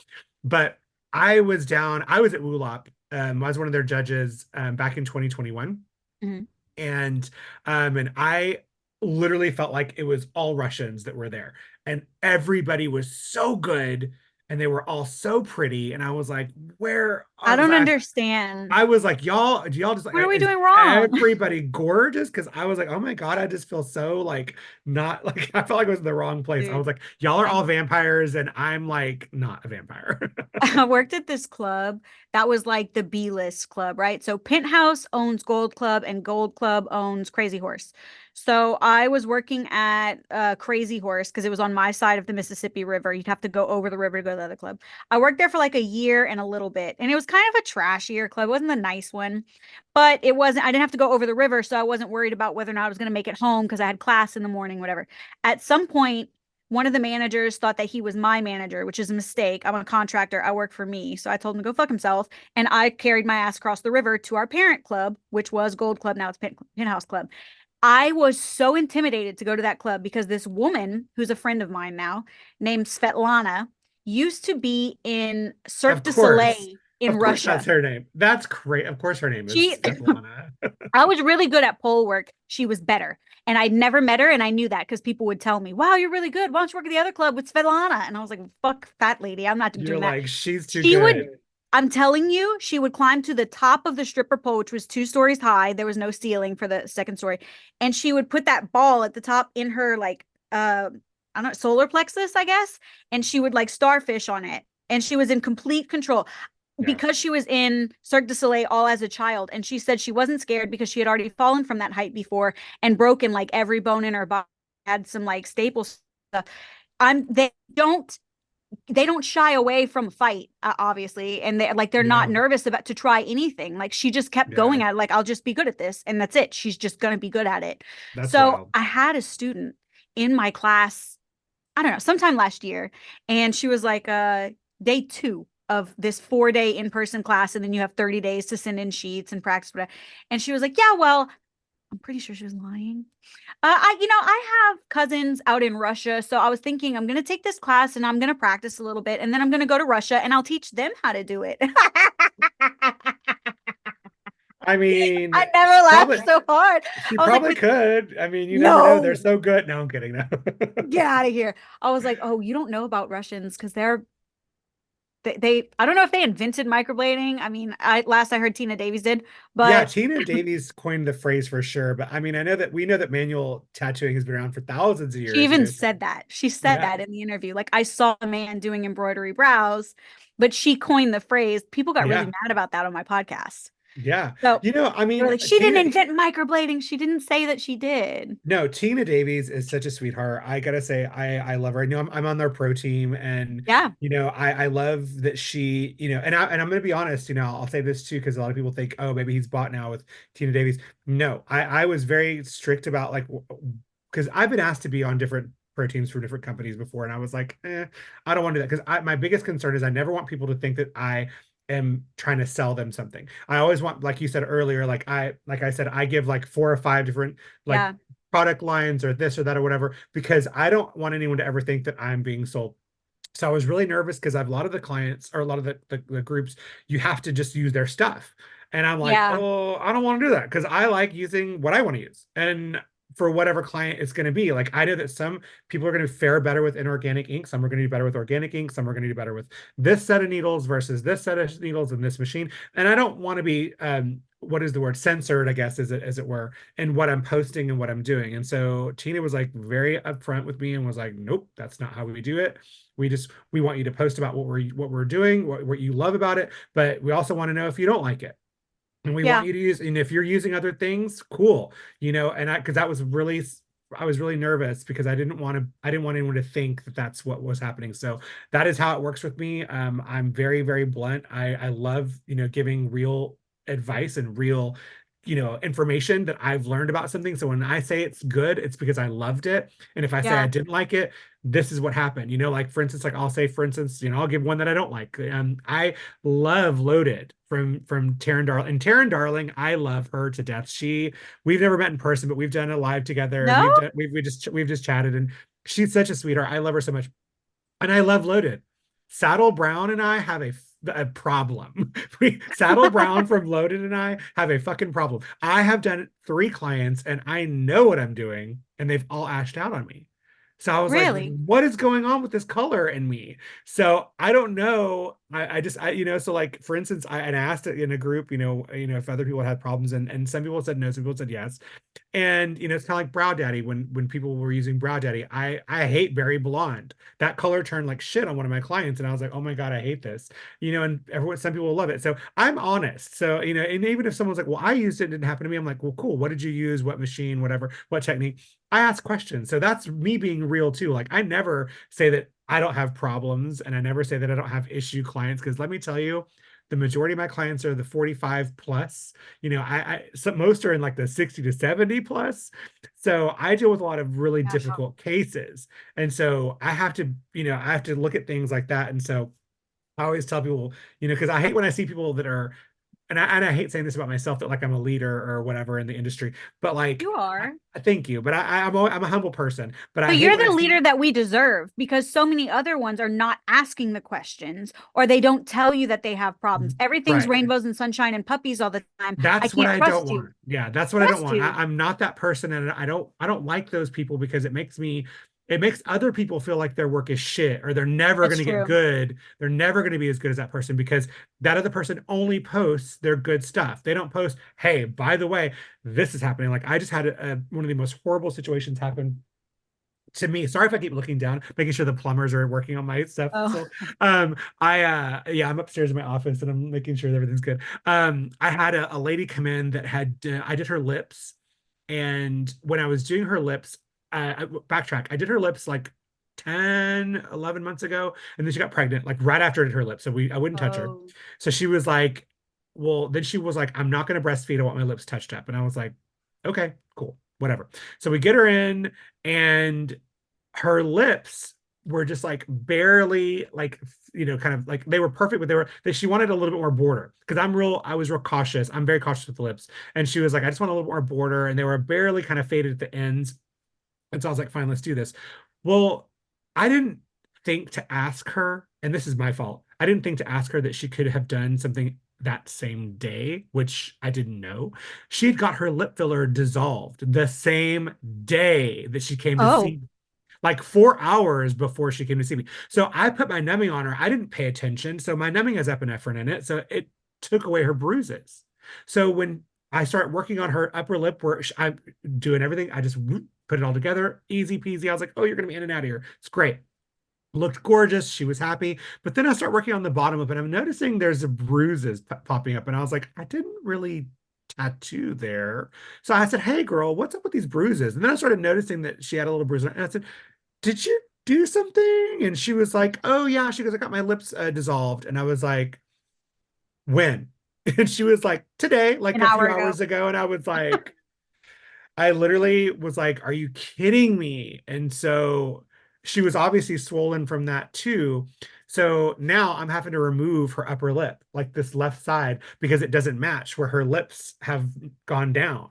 [SPEAKER 3] But I was at ULOP. I was one of their judges back in 2021,
[SPEAKER 2] Mhm.
[SPEAKER 3] and I literally felt like it was all Russians that were there, and everybody was so good, and they were all so pretty, and I was like, where
[SPEAKER 2] I
[SPEAKER 3] are
[SPEAKER 2] don't
[SPEAKER 3] I,
[SPEAKER 2] understand.
[SPEAKER 3] I was like, y'all, do y'all just like,
[SPEAKER 2] What are we
[SPEAKER 3] is
[SPEAKER 2] doing wrong?
[SPEAKER 3] everybody gorgeous? Because I was like, oh my God, I just feel so like not like I felt like I was in the wrong place. I
[SPEAKER 2] Dude,
[SPEAKER 3] was like, y'all are
[SPEAKER 2] I
[SPEAKER 3] all vampires, and I'm like not a vampire.
[SPEAKER 2] I worked at this club that was like the B list club, right? So Penthouse owns Gold Club and Gold Club owns Crazy Horse. So I was working at Crazy Horse because it was on my side of the Mississippi River. You'd have to go over the river to go to the other club. I worked there for like a year and a little bit, and it was kind of a trashier club. It wasn't the nice one, but it wasn't, I didn't have to go over the river, so I wasn't worried about whether or not I was going to make it home because I had class in the morning, whatever. At some point, one of the managers thought that he was my manager, which is a mistake. I'm a contractor. I work for me. So I told him to go fuck himself. And I carried my ass across the river to our parent club, which was Gold Club. Now it's Penthouse Club. I was so intimidated to go to that club because this woman, who's a friend of mine now, named Svetlana, used to be in Cirque
[SPEAKER 3] Of
[SPEAKER 2] du
[SPEAKER 3] course,
[SPEAKER 2] Soleil in
[SPEAKER 3] of course, that's
[SPEAKER 2] Russia.
[SPEAKER 3] her name. That's great. Of course, her name
[SPEAKER 2] She
[SPEAKER 3] is Svetlana.
[SPEAKER 2] I was really good at pole work. She was better. And I'd never met her. And I knew that because people would tell me, wow, you're really good. Why don't you work at the other club with Svetlana? And I was like, fuck, fat lady. I'm not
[SPEAKER 3] You're
[SPEAKER 2] doing that.
[SPEAKER 3] like, she's too
[SPEAKER 2] She would,
[SPEAKER 3] good.
[SPEAKER 2] I'm telling you, she would climb to the top of the stripper pole, which was 2 stories high. There was no ceiling for the second story. And she would put that ball at the top in her, like, I don't know, solar plexus, I guess. And she would like starfish on it. And she was in complete control
[SPEAKER 3] Yeah,
[SPEAKER 2] because she was in Cirque du Soleil all as a child, and she said she wasn't scared because she had already fallen from that height before and broken like every bone in her body, had some like staples stuff. I'm they don't shy away from a fight, obviously, and they're not
[SPEAKER 3] yeah,
[SPEAKER 2] nervous about to try anything. Like she just kept
[SPEAKER 3] yeah.
[SPEAKER 2] going at it, like I'll just be good at this, and that's it. She's just gonna be good at it.
[SPEAKER 3] That's
[SPEAKER 2] So
[SPEAKER 3] wild.
[SPEAKER 2] I had a student in my class, I don't know, sometime last year. And she was like, day two of this 4 day in-person class. And then you have 30 days to send in sheets and practice. Whatever. And she was like, yeah, well, I'm pretty sure she was lying. I have cousins out in Russia. So I was thinking I'm going to take this class and I'm going to practice a little bit. And then I'm going to go to Russia and I'll teach them how to do it.
[SPEAKER 3] I mean,
[SPEAKER 2] I never laughed so hard.
[SPEAKER 3] she
[SPEAKER 2] I was like,
[SPEAKER 3] probably
[SPEAKER 2] but
[SPEAKER 3] could. I mean, you never know. They're
[SPEAKER 2] no,
[SPEAKER 3] so good. No, I'm kidding. No.
[SPEAKER 2] get out of here. I was like, oh, you don't know about Russians because they I don't know if they invented microblading. I mean, I heard Tina Davies did,
[SPEAKER 3] Yeah,
[SPEAKER 2] but
[SPEAKER 3] Tina Davies coined the phrase for sure. But I mean, we know that manual tattooing has been around for thousands of
[SPEAKER 2] she
[SPEAKER 3] years,
[SPEAKER 2] even said that. She said
[SPEAKER 3] Yeah,
[SPEAKER 2] that in the interview. Like I saw a man doing embroidery brows, but she coined the phrase. People got really
[SPEAKER 3] yeah,
[SPEAKER 2] mad about that on my podcast.
[SPEAKER 3] yeah.
[SPEAKER 2] So
[SPEAKER 3] I
[SPEAKER 2] they were
[SPEAKER 3] mean,
[SPEAKER 2] like, she didn't invent microblading. She didn't say that she did.
[SPEAKER 3] No, Tina Davies is such a sweetheart. I gotta say, I love her. I know I'm on their pro team, and
[SPEAKER 2] Yeah.
[SPEAKER 3] I love that she, and I'm gonna be honest, I'll say this too, because a lot of people think, oh, maybe he's bought now with Tina Davies. No, I was very strict about like, because I've been asked to be on different pro teams for different companies before, and I was like, I don't want to do that because my biggest concern is I never want people to think that I am trying to sell them something. I always want, like you said earlier, like I said, I give like 4 or 5 different like
[SPEAKER 2] Yeah.
[SPEAKER 3] product lines or this or that or whatever, because I don't want anyone to ever think that I'm being sold. So I was really nervous because I have a lot of the clients or a lot of the groups, you have to just use their stuff. And I'm like,
[SPEAKER 2] Yeah.
[SPEAKER 3] oh, I don't want to do that because I like using what I want to use. And for whatever client it's going to be. Like I know that some people are going to fare better with inorganic ink, some are going to do better with organic ink, some are going to do better with this set of needles versus this set of needles in this machine. And I don't want to be what is the word, censored, I guess, as it were, in what I'm posting and what I'm doing. And so Tina was like very upfront with me and was like, nope, that's not how we do it. We want you to post about what we're doing, what you love about it, but we also want to know if you don't like it. And we want
[SPEAKER 2] Yeah.
[SPEAKER 3] you to use, and if you're using other things, cool, and because that was really I was really nervous because I didn't want anyone to think that that's what was happening. So that is how it works with me. I'm very, very blunt. I love, giving real advice and real, information that I've learned about something. So when I say it's good, it's because I loved it. And if I say I
[SPEAKER 2] Yeah.
[SPEAKER 3] didn't like it, this is what happened. Like for instance, like I'll say, for instance, I'll give one that I don't like. I love Loaded from Taryn Darling. And Taryn Darling, I love her to death. We've never met in person, but we've done a live together and
[SPEAKER 2] No?
[SPEAKER 3] we've just chatted, and she's such a sweetheart. I love her so much. And I love Loaded. Saddle Brown and I have a problem. Saddle Brown from Loaded and I have a fucking problem. I have done 3 clients and I know what I'm doing, and they've all ashed out on me. So I was like,
[SPEAKER 2] Really?
[SPEAKER 3] what is going on with this color in me? So I don't know. So like for instance, I asked it in a group, if other people had problems, and some people said no, some people said yes. And it's kind of like Brow Daddy when people were using Brow Daddy. I hate Berry Blonde. That color turned like shit on one of my clients, and I was like, oh my God, I hate this. And some people love it. So I'm honest. So, and even if someone's like, well, I used it, it didn't happen to me. I'm like, well, cool. What did you use? What machine, whatever, what technique? I ask questions. So that's me being real too. Like I never say that I don't have problems, and I never say that I don't have issue clients, because let me tell you, the majority of my clients are the 45 plus. Most are in like the 60 to 70 plus. So I deal with a lot of really
[SPEAKER 2] Yeah.
[SPEAKER 3] difficult cases. And so I have to look at things like that. And so I always tell people, because I hate when I see people that are, and I hate saying this about myself, that like I'm a leader or whatever in the industry, but like,
[SPEAKER 2] You are.
[SPEAKER 3] thank you. But I'm a humble person, but I
[SPEAKER 2] But
[SPEAKER 3] hate
[SPEAKER 2] you're
[SPEAKER 3] when I
[SPEAKER 2] the
[SPEAKER 3] see.
[SPEAKER 2] leader that we deserve, because so many other ones are not asking the questions, or they don't tell you that they have problems. Everything's
[SPEAKER 3] Right.
[SPEAKER 2] rainbows and sunshine and puppies all the time. I
[SPEAKER 3] That's what
[SPEAKER 2] can't
[SPEAKER 3] I don't
[SPEAKER 2] trust you.
[SPEAKER 3] want. Yeah, that's what I don't
[SPEAKER 2] Trust
[SPEAKER 3] want.
[SPEAKER 2] you.
[SPEAKER 3] I'm not that person, and I don't like those people, because it makes other people feel like their work is shit, or they're never going
[SPEAKER 2] That's
[SPEAKER 3] to get
[SPEAKER 2] true.
[SPEAKER 3] good. They're never going to be as good as that person, because that other person only posts their good stuff. They don't post, hey, by the way, this is happening. Like I just had one of the most horrible situations happen to me. Sorry if I keep looking down, making sure the plumbers are working on my stuff.
[SPEAKER 2] Oh,
[SPEAKER 3] So, yeah, I'm upstairs in my office and I'm making sure that everything's good. I had a lady come in that I did her lips, and when I was doing her lips, backtrack, I did her lips like 10, 11 months ago, and then she got pregnant, like right after I did her lips. So I wouldn't touch her.
[SPEAKER 2] oh,
[SPEAKER 3] So she was like, well, then she was like, I'm not going to breastfeed. I want my lips touched up. And I was like, okay, cool, whatever. So we get her in, and her lips were just like barely like, kind of like they were perfect, but she wanted a little bit more border, because I was real cautious. I'm very cautious with the lips. And she was like, I just want a little more border. And they were barely kind of faded at the ends. And so I was like, fine, let's do this. Well, I didn't think to ask her, and this is my fault. I didn't think to ask her that she could have done something that same day, which I didn't know. She had got her lip filler dissolved the same day that she came to
[SPEAKER 2] oh,
[SPEAKER 3] see, like 4 hours before she came to see me. So I put my numbing on her. I didn't pay attention. So my numbing has epinephrine in it. So it took away her bruises. So when I start working on her upper lip, where I'm doing everything, I just put it all together, easy peasy. I was like, oh, you're going to be in and out of here. It's great. Looked gorgeous. She was happy. But then I start working on the bottom of it. I'm noticing there's bruises popping up. And I was like, I didn't really tattoo there. So I said, hey, girl, what's up with these bruises? And then I started noticing that she had a little bruise. And I said, did you do something? And she was like, oh yeah. She goes, I got my lips dissolved. And I was like, when? And she was like, today, like
[SPEAKER 2] an
[SPEAKER 3] a
[SPEAKER 2] hour
[SPEAKER 3] few
[SPEAKER 2] ago.
[SPEAKER 3] hours ago. And I was like, I literally was like, are you kidding me? And so she was obviously swollen from that too. So now I'm having to remove her upper lip, like this left side, because it doesn't match where her lips have gone down.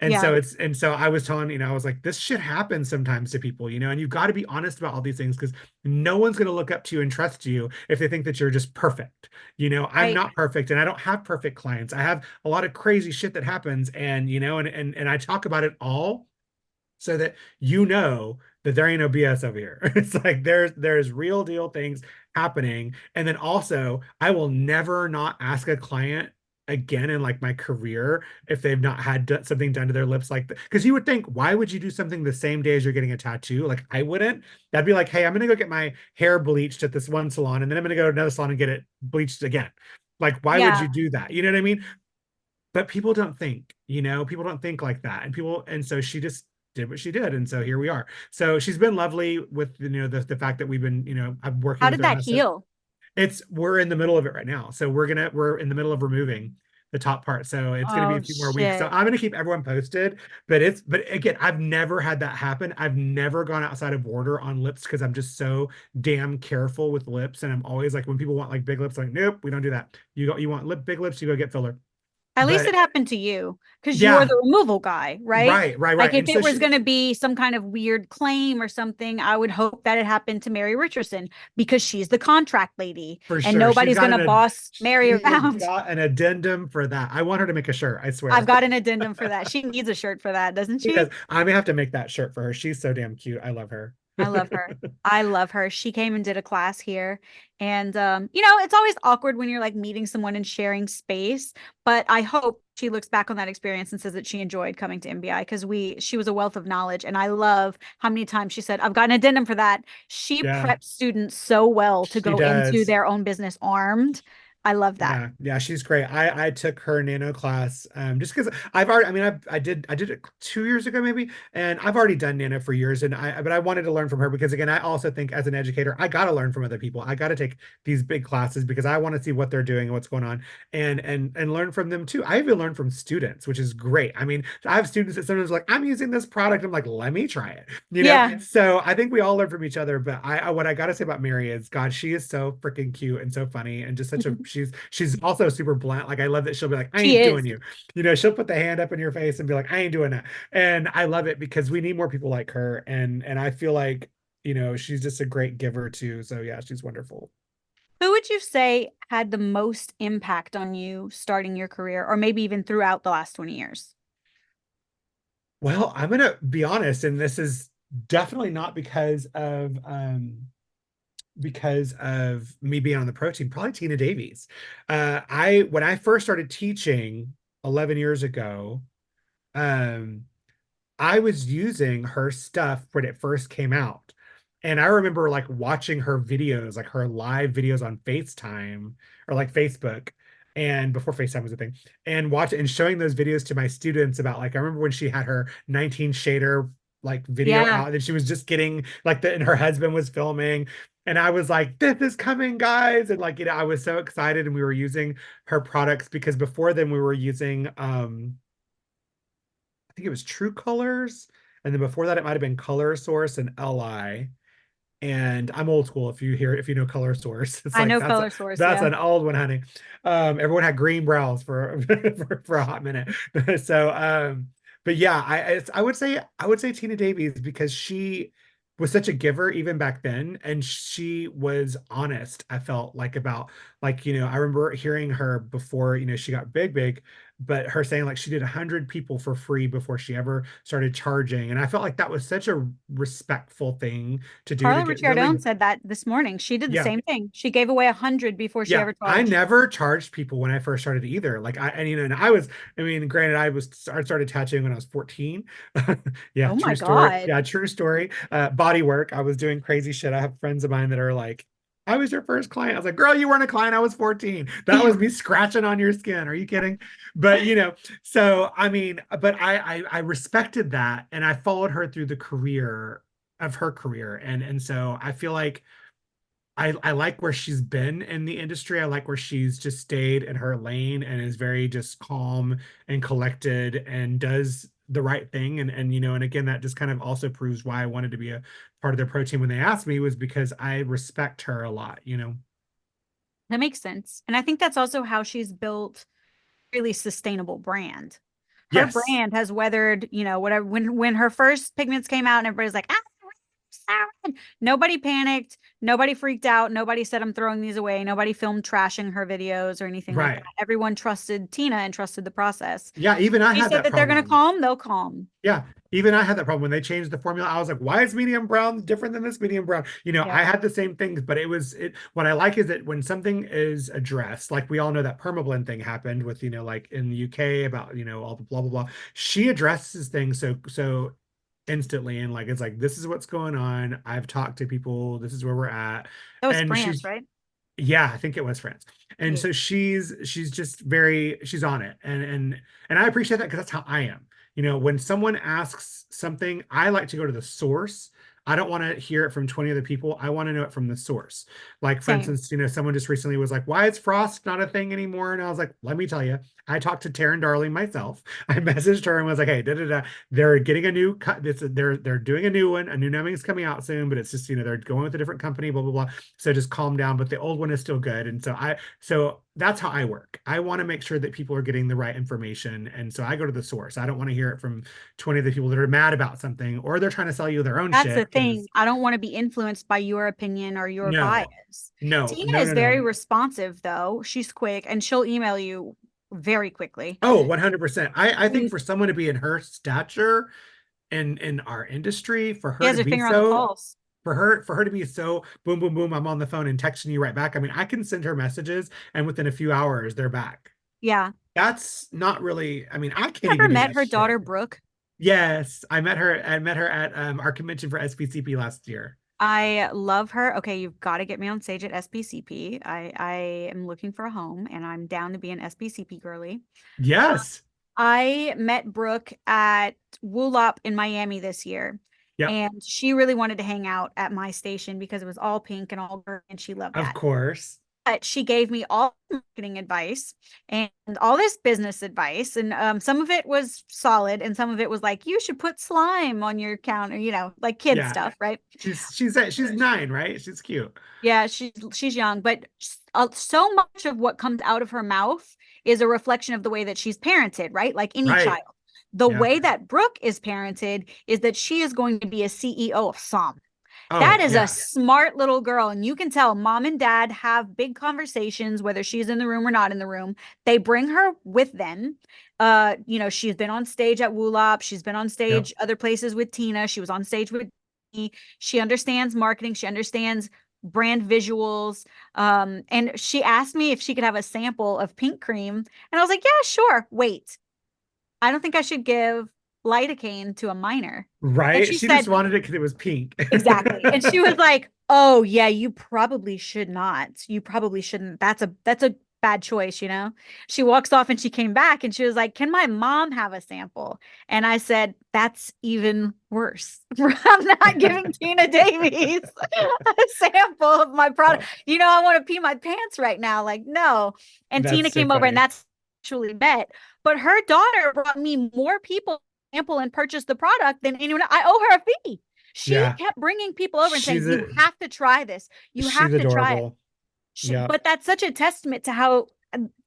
[SPEAKER 2] Yeah,
[SPEAKER 3] And so I was telling, I was like, this shit happens sometimes to people, and you've got to be honest about all these things, because no one's going to look up to you and trust you if they think that you're just perfect. I'm
[SPEAKER 2] right.
[SPEAKER 3] not perfect, and I don't have perfect clients. I have a lot of crazy shit that happens, and and I talk about it all so that that there ain't no BS over here. It's like there's real deal things happening. And then also, I will never not ask a client again in like my career if they've not had something done to their lips, like because you would think, why would you do something the same day as you're getting a tattoo? Like I wouldn't. That'd be like, hey, I'm gonna go get my hair bleached at this one salon, and then I'm gonna go to another salon and get it bleached again. Like, why would
[SPEAKER 2] Yeah.
[SPEAKER 3] you do that? You know what I mean? But people don't think like that. And so she just did what she did, and so here we are. So she's been lovely with the fact that we've been I'm working
[SPEAKER 2] How
[SPEAKER 3] with
[SPEAKER 2] did
[SPEAKER 3] her
[SPEAKER 2] that
[SPEAKER 3] now. So
[SPEAKER 2] heal?
[SPEAKER 3] we're in the middle of it right now. So we're in the middle of removing the top part. So it's gonna be
[SPEAKER 2] Oh
[SPEAKER 3] a few more weeks. So
[SPEAKER 2] shit.
[SPEAKER 3] I'm gonna keep everyone posted. But again, I've never had that happen. I've never gone outside of border on lips because I'm just so damn careful with lips. And I'm always like when people want like big lips, like, nope, we don't do that. You want big lips, you go get filler.
[SPEAKER 2] At least
[SPEAKER 3] But
[SPEAKER 2] it happened to you because you're
[SPEAKER 3] yeah,
[SPEAKER 2] the removal guy, right?
[SPEAKER 3] right.
[SPEAKER 2] Like if
[SPEAKER 3] And so
[SPEAKER 2] it was
[SPEAKER 3] she
[SPEAKER 2] going to be some kind of weird claim or something, I would hope that it happened to Mary Richardson because she's the contract lady
[SPEAKER 3] for
[SPEAKER 2] and
[SPEAKER 3] sure.
[SPEAKER 2] nobody's going to boss Mary
[SPEAKER 3] She's
[SPEAKER 2] around.
[SPEAKER 3] got an addendum for that. I want her to make a shirt, I
[SPEAKER 2] I've
[SPEAKER 3] swear.
[SPEAKER 2] got an addendum for that. She needs a shirt for that, doesn't
[SPEAKER 3] She does.
[SPEAKER 2] she?
[SPEAKER 3] I may have to make that shirt for her. She's so damn cute. I love her.
[SPEAKER 2] I love her. I love her. She came and did a class here. And it's always awkward when you're like meeting someone and sharing space, but I hope she looks back on that experience and says that she enjoyed coming to MBI because she was a wealth of knowledge and I love how many times she said, "I've got an addendum for that." She
[SPEAKER 3] Yeah,
[SPEAKER 2] preps students so well to
[SPEAKER 3] she
[SPEAKER 2] go into
[SPEAKER 3] does.
[SPEAKER 2] their own business armed. I love that.
[SPEAKER 3] Yeah, she's great. I took her nano class just because I've already I did it 2 years ago maybe, and I've already done nano for years, and I wanted to learn from her because again I also think as an educator I got to learn from other people. I got to take these big classes because I want to see what they're doing and what's going on, and learn from them too. I even learn from students, which is great. I mean, I have students that sometimes like I'm using this product. I'm like, let me try it.
[SPEAKER 2] Yeah.
[SPEAKER 3] So I think we all learn from each other. But what I got to say about Mary is, God, she is so freaking cute and so funny and just such a she's also super blunt. Like I love that she'll be like, I
[SPEAKER 2] She
[SPEAKER 3] ain't
[SPEAKER 2] is.
[SPEAKER 3] doing you. She'll put the hand up in your face and be like, I ain't doing that. And I love it because we need more people like her. And I feel like, she's just a great giver too. So yeah, she's wonderful.
[SPEAKER 2] Who would you say had the most impact on you starting your career or maybe even throughout the last 20 years?
[SPEAKER 3] Well, I'm gonna be honest, and this is definitely not because of me being on the pro team, probably Tina Davies. I when I first started teaching 11 years ago, um, I was using her stuff when it first came out. And I remember like watching her videos, like her live videos on FaceTime or like Facebook, and before FaceTime was a thing, and watch and showing those videos to my students about like I remember when she had her 19 shader like video
[SPEAKER 2] Yeah.
[SPEAKER 3] out and she was just getting like and her husband was filming. And I was like, this is coming, guys. And like, I was so excited and we were using her products because before then we were using I think it was True Colors, and then before that it might have been Color Source and LI. And I'm old school. If you know Color Source, it's
[SPEAKER 2] I
[SPEAKER 3] like
[SPEAKER 2] know Color Source.
[SPEAKER 3] that's
[SPEAKER 2] Yeah.
[SPEAKER 3] an old one, honey. Everyone had green brows for for a hot minute. So, but yeah, I would say Tina Davies because she was such a giver even back then, and she was honest. I felt like about like I remember hearing her before she got big, but her saying like she did 100 people for free before she ever started charging, and I felt like that was such a respectful thing to do to
[SPEAKER 2] Carla
[SPEAKER 3] get really.
[SPEAKER 2] Ricciardone said that this morning. She did the
[SPEAKER 3] Yeah,
[SPEAKER 2] same thing. She gave away 100 before she
[SPEAKER 3] yeah,
[SPEAKER 2] ever
[SPEAKER 3] I
[SPEAKER 2] charged.
[SPEAKER 3] never charged people when I first started either. Like and I was, I mean, granted, I started tattooing when I was 14. Yeah,
[SPEAKER 2] Oh
[SPEAKER 3] true
[SPEAKER 2] my
[SPEAKER 3] story.
[SPEAKER 2] God.
[SPEAKER 3] Yeah, true story. Body work. I was doing crazy shit. I have friends of mine that are like, I was your first client. I was like, girl, you weren't a client. I was 14. That was me scratching on your skin. Are you kidding? But so I mean, but I respected that and I followed her through the career of her career. And so I feel like I like where she's been in the industry. I like where she's just stayed in her lane and is very just calm and collected and does the right thing. And again, that just kind of also proves why I wanted to be a part of their pro team when they asked me was because I respect her a lot.
[SPEAKER 2] That makes sense. And I think that's also how she's built a really sustainable brand. Her
[SPEAKER 3] Yes.
[SPEAKER 2] brand has weathered, whatever when her first pigments came out and everybody's like, ah, Siren. Nobody panicked. Nobody freaked out. Nobody said, I'm throwing these away. Nobody filmed trashing her videos or anything like that.
[SPEAKER 3] Right.
[SPEAKER 2] Everyone trusted Tina and trusted the process.
[SPEAKER 3] Yeah, even I
[SPEAKER 2] She
[SPEAKER 3] had
[SPEAKER 2] said
[SPEAKER 3] that
[SPEAKER 2] that they're going to
[SPEAKER 3] problem.
[SPEAKER 2] calm, they'll calm.
[SPEAKER 3] Yeah, even I had that problem when they changed the formula. I was like, why is medium brown different than this medium brown?
[SPEAKER 2] Yeah.
[SPEAKER 3] I had the same things, but what I like is that when something is addressed, like we all know that permablend thing happened with, like in the UK about, all the blah blah blah. She addresses things so instantly and like it's like this is what's going on. I've talked to people, this is where we're at.
[SPEAKER 2] That was
[SPEAKER 3] And
[SPEAKER 2] France,
[SPEAKER 3] she's
[SPEAKER 2] right?
[SPEAKER 3] yeah, I think it was France. And
[SPEAKER 2] Yeah.
[SPEAKER 3] so she's just she's on it. And I appreciate that because that's how I am. When someone asks something, I like to go to the source. I don't want to hear it from 20 other people. I want to know it from the source. Like, for
[SPEAKER 2] Same.
[SPEAKER 3] instance, someone just recently was like, why is frost not a thing anymore? And I was like, let me tell you, I talked to Taryn Darling myself. I messaged her and was like, hey, da da da. They're getting a new cut. They're doing a new one. A new numbing is coming out soon, but it's just, they're going with a different company, blah, blah, blah. So just calm down. But the old one is still good. And so that's how I work. I want to make sure that people are getting the right information. And so I go to the source. I don't want to hear it from 20 of the people that are mad about something, or they're trying to sell you their own
[SPEAKER 2] That's the
[SPEAKER 3] shit.
[SPEAKER 2] thing.
[SPEAKER 3] Because
[SPEAKER 2] I don't want to be influenced by your opinion or your
[SPEAKER 3] no,
[SPEAKER 2] bias.
[SPEAKER 3] no,
[SPEAKER 2] Tina
[SPEAKER 3] no,
[SPEAKER 2] is
[SPEAKER 3] no,
[SPEAKER 2] very
[SPEAKER 3] no.
[SPEAKER 2] responsive, though. She's quick and she'll email you very quickly.
[SPEAKER 3] Oh, 100%. I think
[SPEAKER 2] Mm,
[SPEAKER 3] for someone to be in her stature in our industry, for
[SPEAKER 2] She
[SPEAKER 3] her
[SPEAKER 2] has
[SPEAKER 3] to
[SPEAKER 2] her
[SPEAKER 3] be
[SPEAKER 2] finger on the
[SPEAKER 3] so,
[SPEAKER 2] pulse.
[SPEAKER 3] for her to be so boom, boom, boom, I'm on the phone and texting you right back. I mean, I can send her messages and within a few hours they're back.
[SPEAKER 2] Yeah.
[SPEAKER 3] That's not really, I mean, I can't
[SPEAKER 2] Ever
[SPEAKER 3] even do
[SPEAKER 2] met
[SPEAKER 3] that
[SPEAKER 2] her
[SPEAKER 3] shit.
[SPEAKER 2] daughter, Brooke?
[SPEAKER 3] Yes, I met her at our convention for SPCP last year.
[SPEAKER 2] I love her. Okay, you've got to get me on stage at SPCP. I am looking for a home and I'm down to be an SPCP girly.
[SPEAKER 3] Yes.
[SPEAKER 2] I met Brooke at Woolop in Miami this year,
[SPEAKER 3] Yep.
[SPEAKER 2] and she really wanted to hang out at my station because it was all pink and all green, and she loved
[SPEAKER 3] Of
[SPEAKER 2] that.
[SPEAKER 3] course.
[SPEAKER 2] But she gave me all marketing advice and all this business advice, and some of it was solid, and some of it was like you should put slime on your counter, like kid
[SPEAKER 3] Yeah.
[SPEAKER 2] stuff, right?
[SPEAKER 3] She's 9, right? She's cute.
[SPEAKER 2] Yeah, she's young, but so much of what comes out of her mouth is a reflection of the way that she's parented, right? Like any
[SPEAKER 3] Right.
[SPEAKER 2] child. The
[SPEAKER 3] Yeah.
[SPEAKER 2] way that Brooke is parented is that she is going to be a CEO of some. That
[SPEAKER 3] Oh,
[SPEAKER 2] is a
[SPEAKER 3] yeah.
[SPEAKER 2] smart little girl, and you can tell mom and dad have big conversations, whether she's in the room or not in the room. They bring her with them. She's been on stage at Woolop. She's been on
[SPEAKER 3] Yep.
[SPEAKER 2] stage other places with Tina. She was on stage with me. She understands marketing. She understands brand visuals. And she asked me if she could have a sample of pink cream. And I was like, yeah, sure. Wait, I don't think I should give lidocaine to a minor. And
[SPEAKER 3] Right.
[SPEAKER 2] she
[SPEAKER 3] She just
[SPEAKER 2] said,
[SPEAKER 3] wanted it because it was pink.
[SPEAKER 2] exactly. And she was like, "Oh, yeah, you probably should not. You probably shouldn't. That's a bad choice, you know?" She walks off and she came back and she was like, "Can my mom have a sample?" And I said, "That's even worse. I'm not giving Tina Davies a sample of my product.
[SPEAKER 3] Oh,
[SPEAKER 2] I want to pee my pants right now. Like, no." And Tina
[SPEAKER 3] that's so
[SPEAKER 2] came over and
[SPEAKER 3] funny.
[SPEAKER 2] that's actually met. But her daughter brought me more people sample and purchase the product than anyone. I owe her a fee. She
[SPEAKER 3] Yeah.
[SPEAKER 2] kept bringing people over and saying,
[SPEAKER 3] She's
[SPEAKER 2] "You
[SPEAKER 3] a
[SPEAKER 2] have to try this. You
[SPEAKER 3] she's
[SPEAKER 2] have to try it."
[SPEAKER 3] adorable. Yep.
[SPEAKER 2] But that's such a testament to how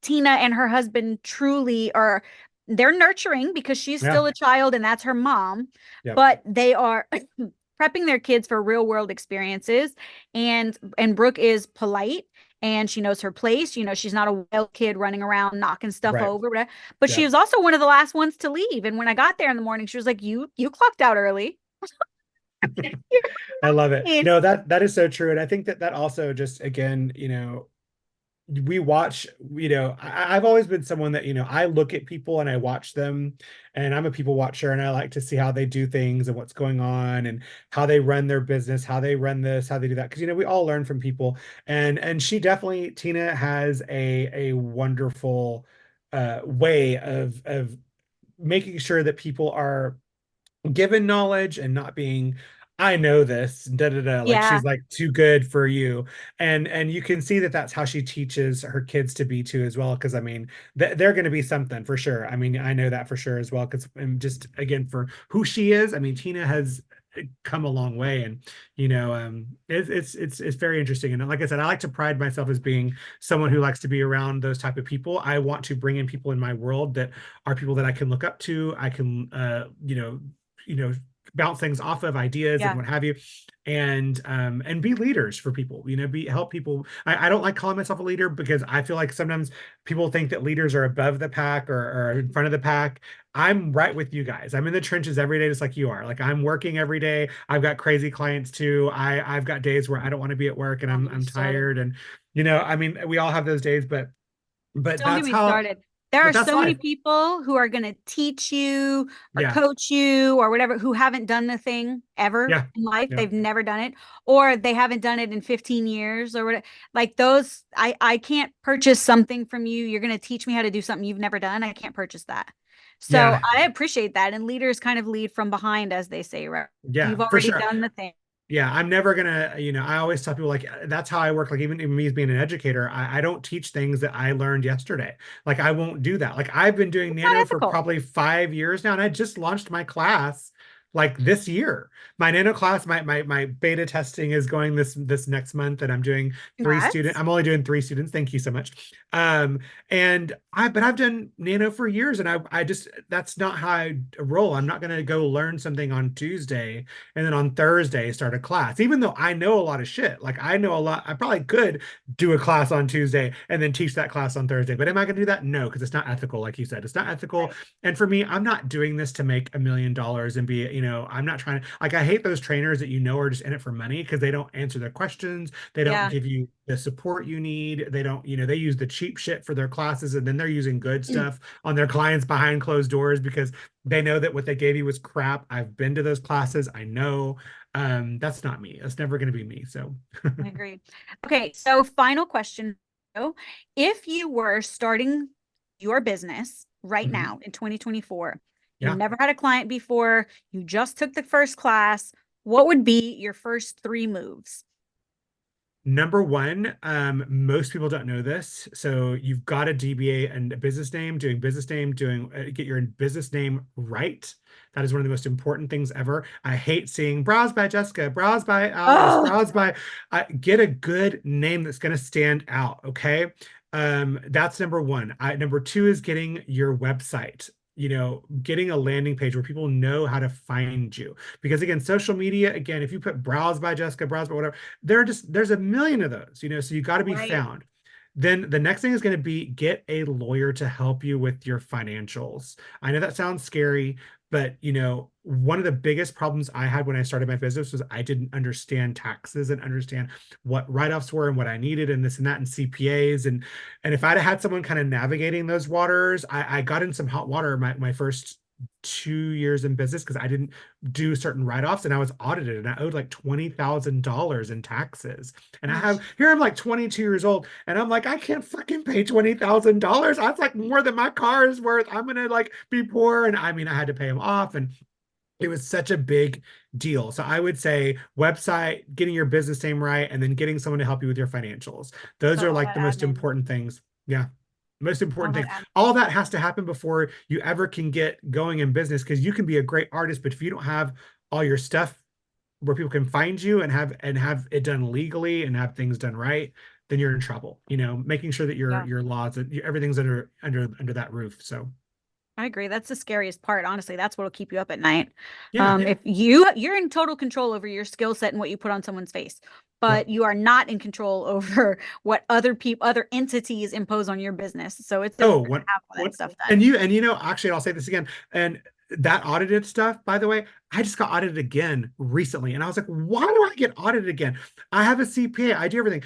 [SPEAKER 2] Tina and her husband truly are. They're nurturing because she's
[SPEAKER 3] Yeah.
[SPEAKER 2] still a child and that's her mom,
[SPEAKER 3] Yep.
[SPEAKER 2] but they are prepping their kids for real world experiences. And Brooke is polite and she knows her place. She's not a wild kid running around knocking stuff
[SPEAKER 3] Right.
[SPEAKER 2] over, whatever. But she
[SPEAKER 3] Yep.
[SPEAKER 2] was also one of the last ones to leave. And when I got there in the morning, she was like, "You clocked out early."
[SPEAKER 3] I love it.
[SPEAKER 2] You're
[SPEAKER 3] No, that is so true. And I think that also just again, we watch, I've always been someone that, I look at people and I watch them, and I'm a people watcher and I like to see how they do things and what's going on and how they run their business, how they run this, how they do that. Because we all learn from people. And she definitely, Tina has a wonderful way of making sure that people are given knowledge and not being, I know this, da da da, like
[SPEAKER 2] Yeah,
[SPEAKER 3] she's like too good for you. And you can see that that's how she teaches her kids to be too as well, because I mean they're going to be something for sure. I mean, I know that for sure as well, because just again for who she is, I mean Tina has come a long way. And it's very interesting. And like I said, I like to pride myself as being someone who likes to be around those type of people. I want to bring in people in my world that are people that I can look up to. I can you know bounce things off of, ideas and
[SPEAKER 2] yeah,
[SPEAKER 3] what have you, and be leaders for people, be help people. I don't like calling myself a leader because I feel like sometimes people think that leaders are above the pack or in front of the pack. I'm right with you guys. I'm in the trenches every day just like you are. Like I'm working every day. I've got crazy clients too. I've got days where I don't want to be at work and
[SPEAKER 2] don't
[SPEAKER 3] i'm
[SPEAKER 2] get me
[SPEAKER 3] i'm
[SPEAKER 2] started.
[SPEAKER 3] tired, and I mean we all have those days, but
[SPEAKER 2] Don't get
[SPEAKER 3] that's
[SPEAKER 2] me
[SPEAKER 3] how
[SPEAKER 2] started. There
[SPEAKER 3] But
[SPEAKER 2] are
[SPEAKER 3] that's
[SPEAKER 2] so many
[SPEAKER 3] life.
[SPEAKER 2] people who are going to teach you or
[SPEAKER 3] Yeah.
[SPEAKER 2] coach you or whatever who haven't done the thing ever
[SPEAKER 3] Yeah.
[SPEAKER 2] in life.
[SPEAKER 3] Yeah.
[SPEAKER 2] They've never done it, or they haven't done it in 15 years or whatever. Like those, I can't purchase something from you. You're going to teach me how to do something you've never done. I can't purchase that. So
[SPEAKER 3] Yeah.
[SPEAKER 2] I appreciate that. And leaders kind of lead from behind, as they say, right?
[SPEAKER 3] Yeah,
[SPEAKER 2] You've
[SPEAKER 3] for
[SPEAKER 2] already
[SPEAKER 3] sure.
[SPEAKER 2] done the thing.
[SPEAKER 3] Yeah, I'm never gonna, I always tell people like that's how I work. Like even me as being an educator, I don't teach things that I learned yesterday. Like I won't do that. Like I've been doing
[SPEAKER 2] It's not
[SPEAKER 3] nano for
[SPEAKER 2] ethical.
[SPEAKER 3] probably 5 years now, and I just launched my class like this year. My nano class, my beta testing is going this next month, and I'm doing
[SPEAKER 2] Congrats.
[SPEAKER 3] I'm only doing 3 students. Thank you so much. Um, and I've done nano for years, and I just that's not how I roll. I'm not gonna go learn something on Tuesday and then on Thursday start a class, even though I know a lot of shit. Like I know a lot. I probably could do a class on Tuesday and then teach that class on Thursday. But am I going to do that? No, because it's not ethical. Like you said, it's not ethical.
[SPEAKER 2] Right.
[SPEAKER 3] And for me, I'm not doing this to make $1 million and be, I'm not trying to, like, I hate those trainers that are just in it for money because they don't answer their questions. They don't
[SPEAKER 2] Yeah.
[SPEAKER 3] give you the support you need. They don't, they use the cheap shit for their classes and then they're using good stuff on their clients behind closed doors because they know that what they gave you was crap. I've been to those classes. I know. That's not me. That's never going to be me. So
[SPEAKER 2] I agree. Okay, so final question. If you were starting your business right
[SPEAKER 3] mhm.
[SPEAKER 2] now in 2024, you've
[SPEAKER 3] Yeah.
[SPEAKER 2] never had a client before, you just took the first class, what would be your first three moves?
[SPEAKER 3] Number one, most people don't know this. So you've got a DBA and a business name, doing business name, get your business name right. That is one of the most important things ever. I hate seeing browse by Jessica, browse by Alice,
[SPEAKER 2] Oh,
[SPEAKER 3] browse by, get a good name that's going to stand out. Okay. That's number one. Number two is getting your website, getting a landing page where people know how to find you. Because again, social media, again, if you put browse by Jessica, browse by whatever, there's a million of those, so you got to be
[SPEAKER 2] right.
[SPEAKER 3] found. Then the next thing is going to be get a lawyer to help you with your financials. I know that sounds scary, but one of the biggest problems I had when I started my business was I didn't understand taxes and understand what write-offs were and what I needed and this and that and CPAs and if I'd have had someone kind of navigating those waters, I got in some hot water my first 2 years in business because I didn't do certain write-offs and I was audited and I owed like $20,000 in taxes. And I'm like 22 years old and I'm like, I can't fucking pay $20,000. That's like more than my car is worth. I'm gonna like be poor. And I mean, I had to pay them off and it was such a big deal. So I would say website, getting your business name right, and then getting someone to help you with your financials. Those
[SPEAKER 2] So
[SPEAKER 3] are
[SPEAKER 2] all
[SPEAKER 3] like
[SPEAKER 2] that
[SPEAKER 3] the most
[SPEAKER 2] admin,
[SPEAKER 3] important things. Yeah. Most
[SPEAKER 2] all
[SPEAKER 3] important
[SPEAKER 2] that
[SPEAKER 3] things.
[SPEAKER 2] admin.
[SPEAKER 3] All that has to happen before you ever can get going in business because you can be a great artist, but if you don't have all your stuff where people can find you and have it done legally and have things done right, then you're in trouble. Making sure that
[SPEAKER 2] Yeah.
[SPEAKER 3] your laws and everything's under that roof. So
[SPEAKER 2] I agree. That's the scariest part. Honestly, that's what'll keep you up at night.
[SPEAKER 3] yeah,
[SPEAKER 2] If you're in total control over your skill set and what you put on someone's face,
[SPEAKER 3] yeah.
[SPEAKER 2] but you are not in control over what other people, other entities impose on your business. So it's
[SPEAKER 3] Oh,
[SPEAKER 2] important to have all that
[SPEAKER 3] what,
[SPEAKER 2] stuff
[SPEAKER 3] and
[SPEAKER 2] done.
[SPEAKER 3] actually, I'll say this again. And that audited stuff, by the way, I just got audited again recently. And I was like, why do I get audited again? I have a CPA, I do everything.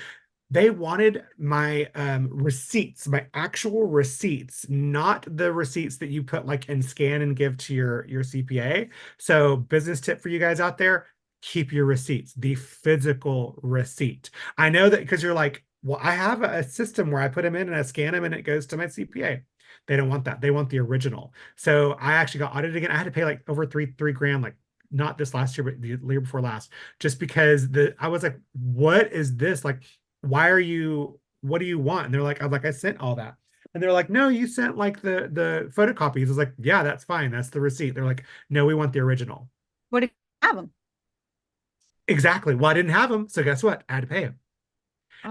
[SPEAKER 3] They wanted my receipts, my actual receipts, not the receipts that you put like and scan and give to your CPA. So business tip for you guys out there, keep your receipts, the physical receipt. I know that because you're like, well, I have a system where I put them in and I scan them and it goes to my CPA. They don't want that. They want the original. So I actually got audited again. I had to pay like over three grand, like not this last year, but the year before last, just because I was like, what is this? Like, what do you want? And they're like, I sent all that. And they're like, no, you sent like the photocopies. I was like, yeah, that's fine. That's the receipt. They're like, no, we want the original.
[SPEAKER 2] What if you have them?
[SPEAKER 3] Exactly. Well, I didn't have them. So guess what? I had to pay them.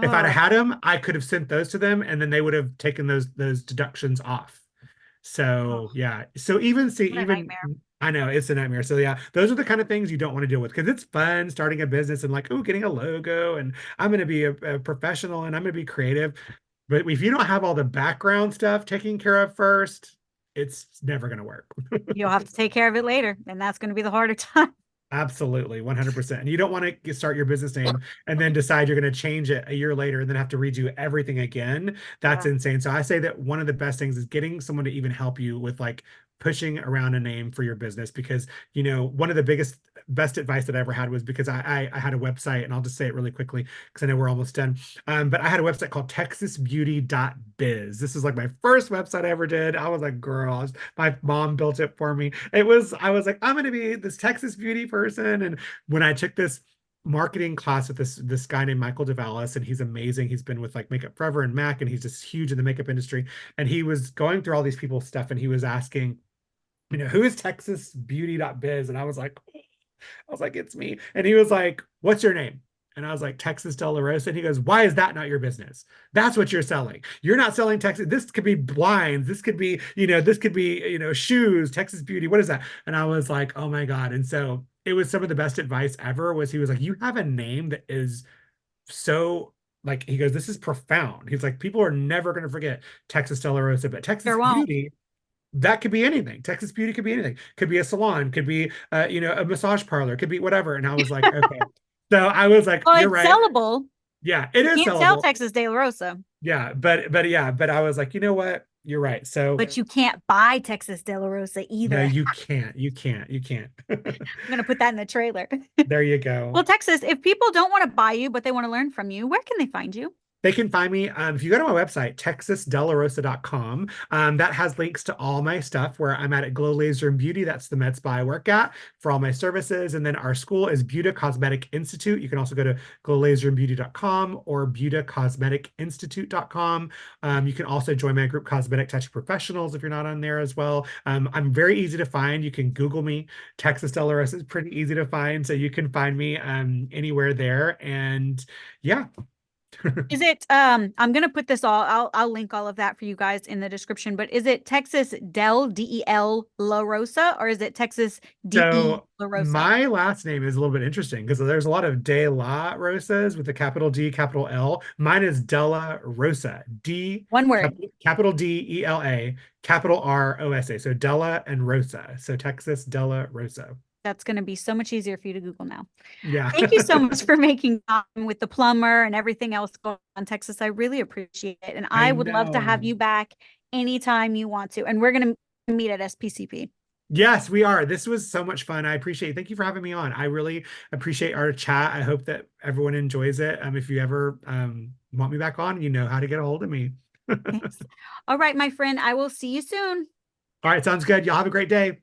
[SPEAKER 3] If I'd have
[SPEAKER 2] Oh,
[SPEAKER 3] had them, I could have sent those to them and then they would have taken those deductions off.
[SPEAKER 2] oh,
[SPEAKER 3] So yeah. So
[SPEAKER 2] what a
[SPEAKER 3] even
[SPEAKER 2] nightmare.
[SPEAKER 3] I know it's a nightmare. So yeah, those are the kind of things you don't want to deal with because it's fun starting a business and like, oh, getting a logo and I'm going to be a professional and I'm going to be creative. But if you don't have all the background stuff taken care of first, it's never going to work.
[SPEAKER 2] You'll have to take care of it later, and that's going to be the harder time.
[SPEAKER 3] Absolutely, 100%. And you don't want to start your business name and then decide you're going to change it a year later and then have to redo everything again. That's
[SPEAKER 2] Yeah.
[SPEAKER 3] insane. So I say that one of the best things is getting someone to even help you with like pushing around a name for your business because one of the best advice that I ever had was because I had a website, and I'll just say it really quickly because I know we're almost done. But I had a website called texasbeauty.biz. This is like my first website I ever did. I was like, girl, my mom built it for me. I was like, I'm going to be this Texas beauty person. And when I took this marketing class with this guy named Michael DeValis, and he's amazing. He's been with like Makeup Forever and Mac, and he's just huge in the makeup industry. And he was going through all these people's stuff, and he was asking, who is texasbeauty.biz? And I was like, it's me. And he was like, what's your name? And I was like, Texas Dela Rosa. And he goes, why is that not your business? That's what you're selling. You're not selling Texas. This could be blinds. This could be, shoes, Texas beauty. What is that? And I was like, oh my God. And so it was some of the best advice ever was he was like, you have a name that is so like, he goes, this is profound. He's like, people are never going to forget Texas Dela Rosa, but Texas
[SPEAKER 2] Sure won't.
[SPEAKER 3] beauty, that could be anything. Texas beauty could be anything. Could be a salon, could be a massage parlor, could be whatever. And I was like, okay. So I was like,
[SPEAKER 2] Well,
[SPEAKER 3] you're
[SPEAKER 2] it's
[SPEAKER 3] right.
[SPEAKER 2] sellable.
[SPEAKER 3] Yeah, it
[SPEAKER 2] You
[SPEAKER 3] is
[SPEAKER 2] can't sell
[SPEAKER 3] sellable.
[SPEAKER 2] Texas De La Rosa,
[SPEAKER 3] Yeah, but I was like, you know what? You're right. So
[SPEAKER 2] but you can't buy Texas De La Rosa
[SPEAKER 3] no,
[SPEAKER 2] either.
[SPEAKER 3] you can't. You can't. You can't.
[SPEAKER 2] I'm going to put that in the trailer.
[SPEAKER 3] There you go.
[SPEAKER 2] Well, Texas, if people don't want to buy you, but they want to learn from you, where can they find you?
[SPEAKER 3] They can find me if you go to my website, texasdelarosa.com. That has links to all my stuff where I'm at Glow Laser and Beauty. That's the med spa I work at for all my services. And then our school is Buda Cosmetic Institute. You can also go to glowlaserandbeauty.com or budacosmeticinstitute.com. You can also join my group Cosmetic Touch Professionals if you're not on there as well. I'm very easy to find. You can Google me. Texas Dela Rosa is pretty easy to find. So you can find me anywhere there. And yeah.
[SPEAKER 2] Is it I'm gonna put this I'll link all of that for you guys in the description, but is it Texas Del La Rosa or is it Texas De
[SPEAKER 3] So
[SPEAKER 2] La Rosa?
[SPEAKER 3] my last name is a little bit interesting because there's a lot of De La Rosas with a capital D, capital L. Mine is Della Rosa, D,
[SPEAKER 2] One word.
[SPEAKER 3] capital D, E-L-A, capital R-O-S-A. So Della and Rosa. So Texas Della Rosa.
[SPEAKER 2] That's going to be so much easier for you to Google now.
[SPEAKER 3] Yeah.
[SPEAKER 2] Thank you so much for making time with the plumber and everything else going on, Texas. I really appreciate it. And
[SPEAKER 3] I
[SPEAKER 2] I would love to have
[SPEAKER 3] know.
[SPEAKER 2] you back anytime you want to. And we're going to meet at SPCP.
[SPEAKER 3] Yes, we are. This was so much fun. I appreciate it. Thank you for having me on. I really appreciate our chat. I hope that everyone enjoys it. If you ever want me back on, you know how to get a hold of me.
[SPEAKER 2] Thanks. All right, my friend. I will see you soon.
[SPEAKER 3] All right, sounds good. Y'all have a great day.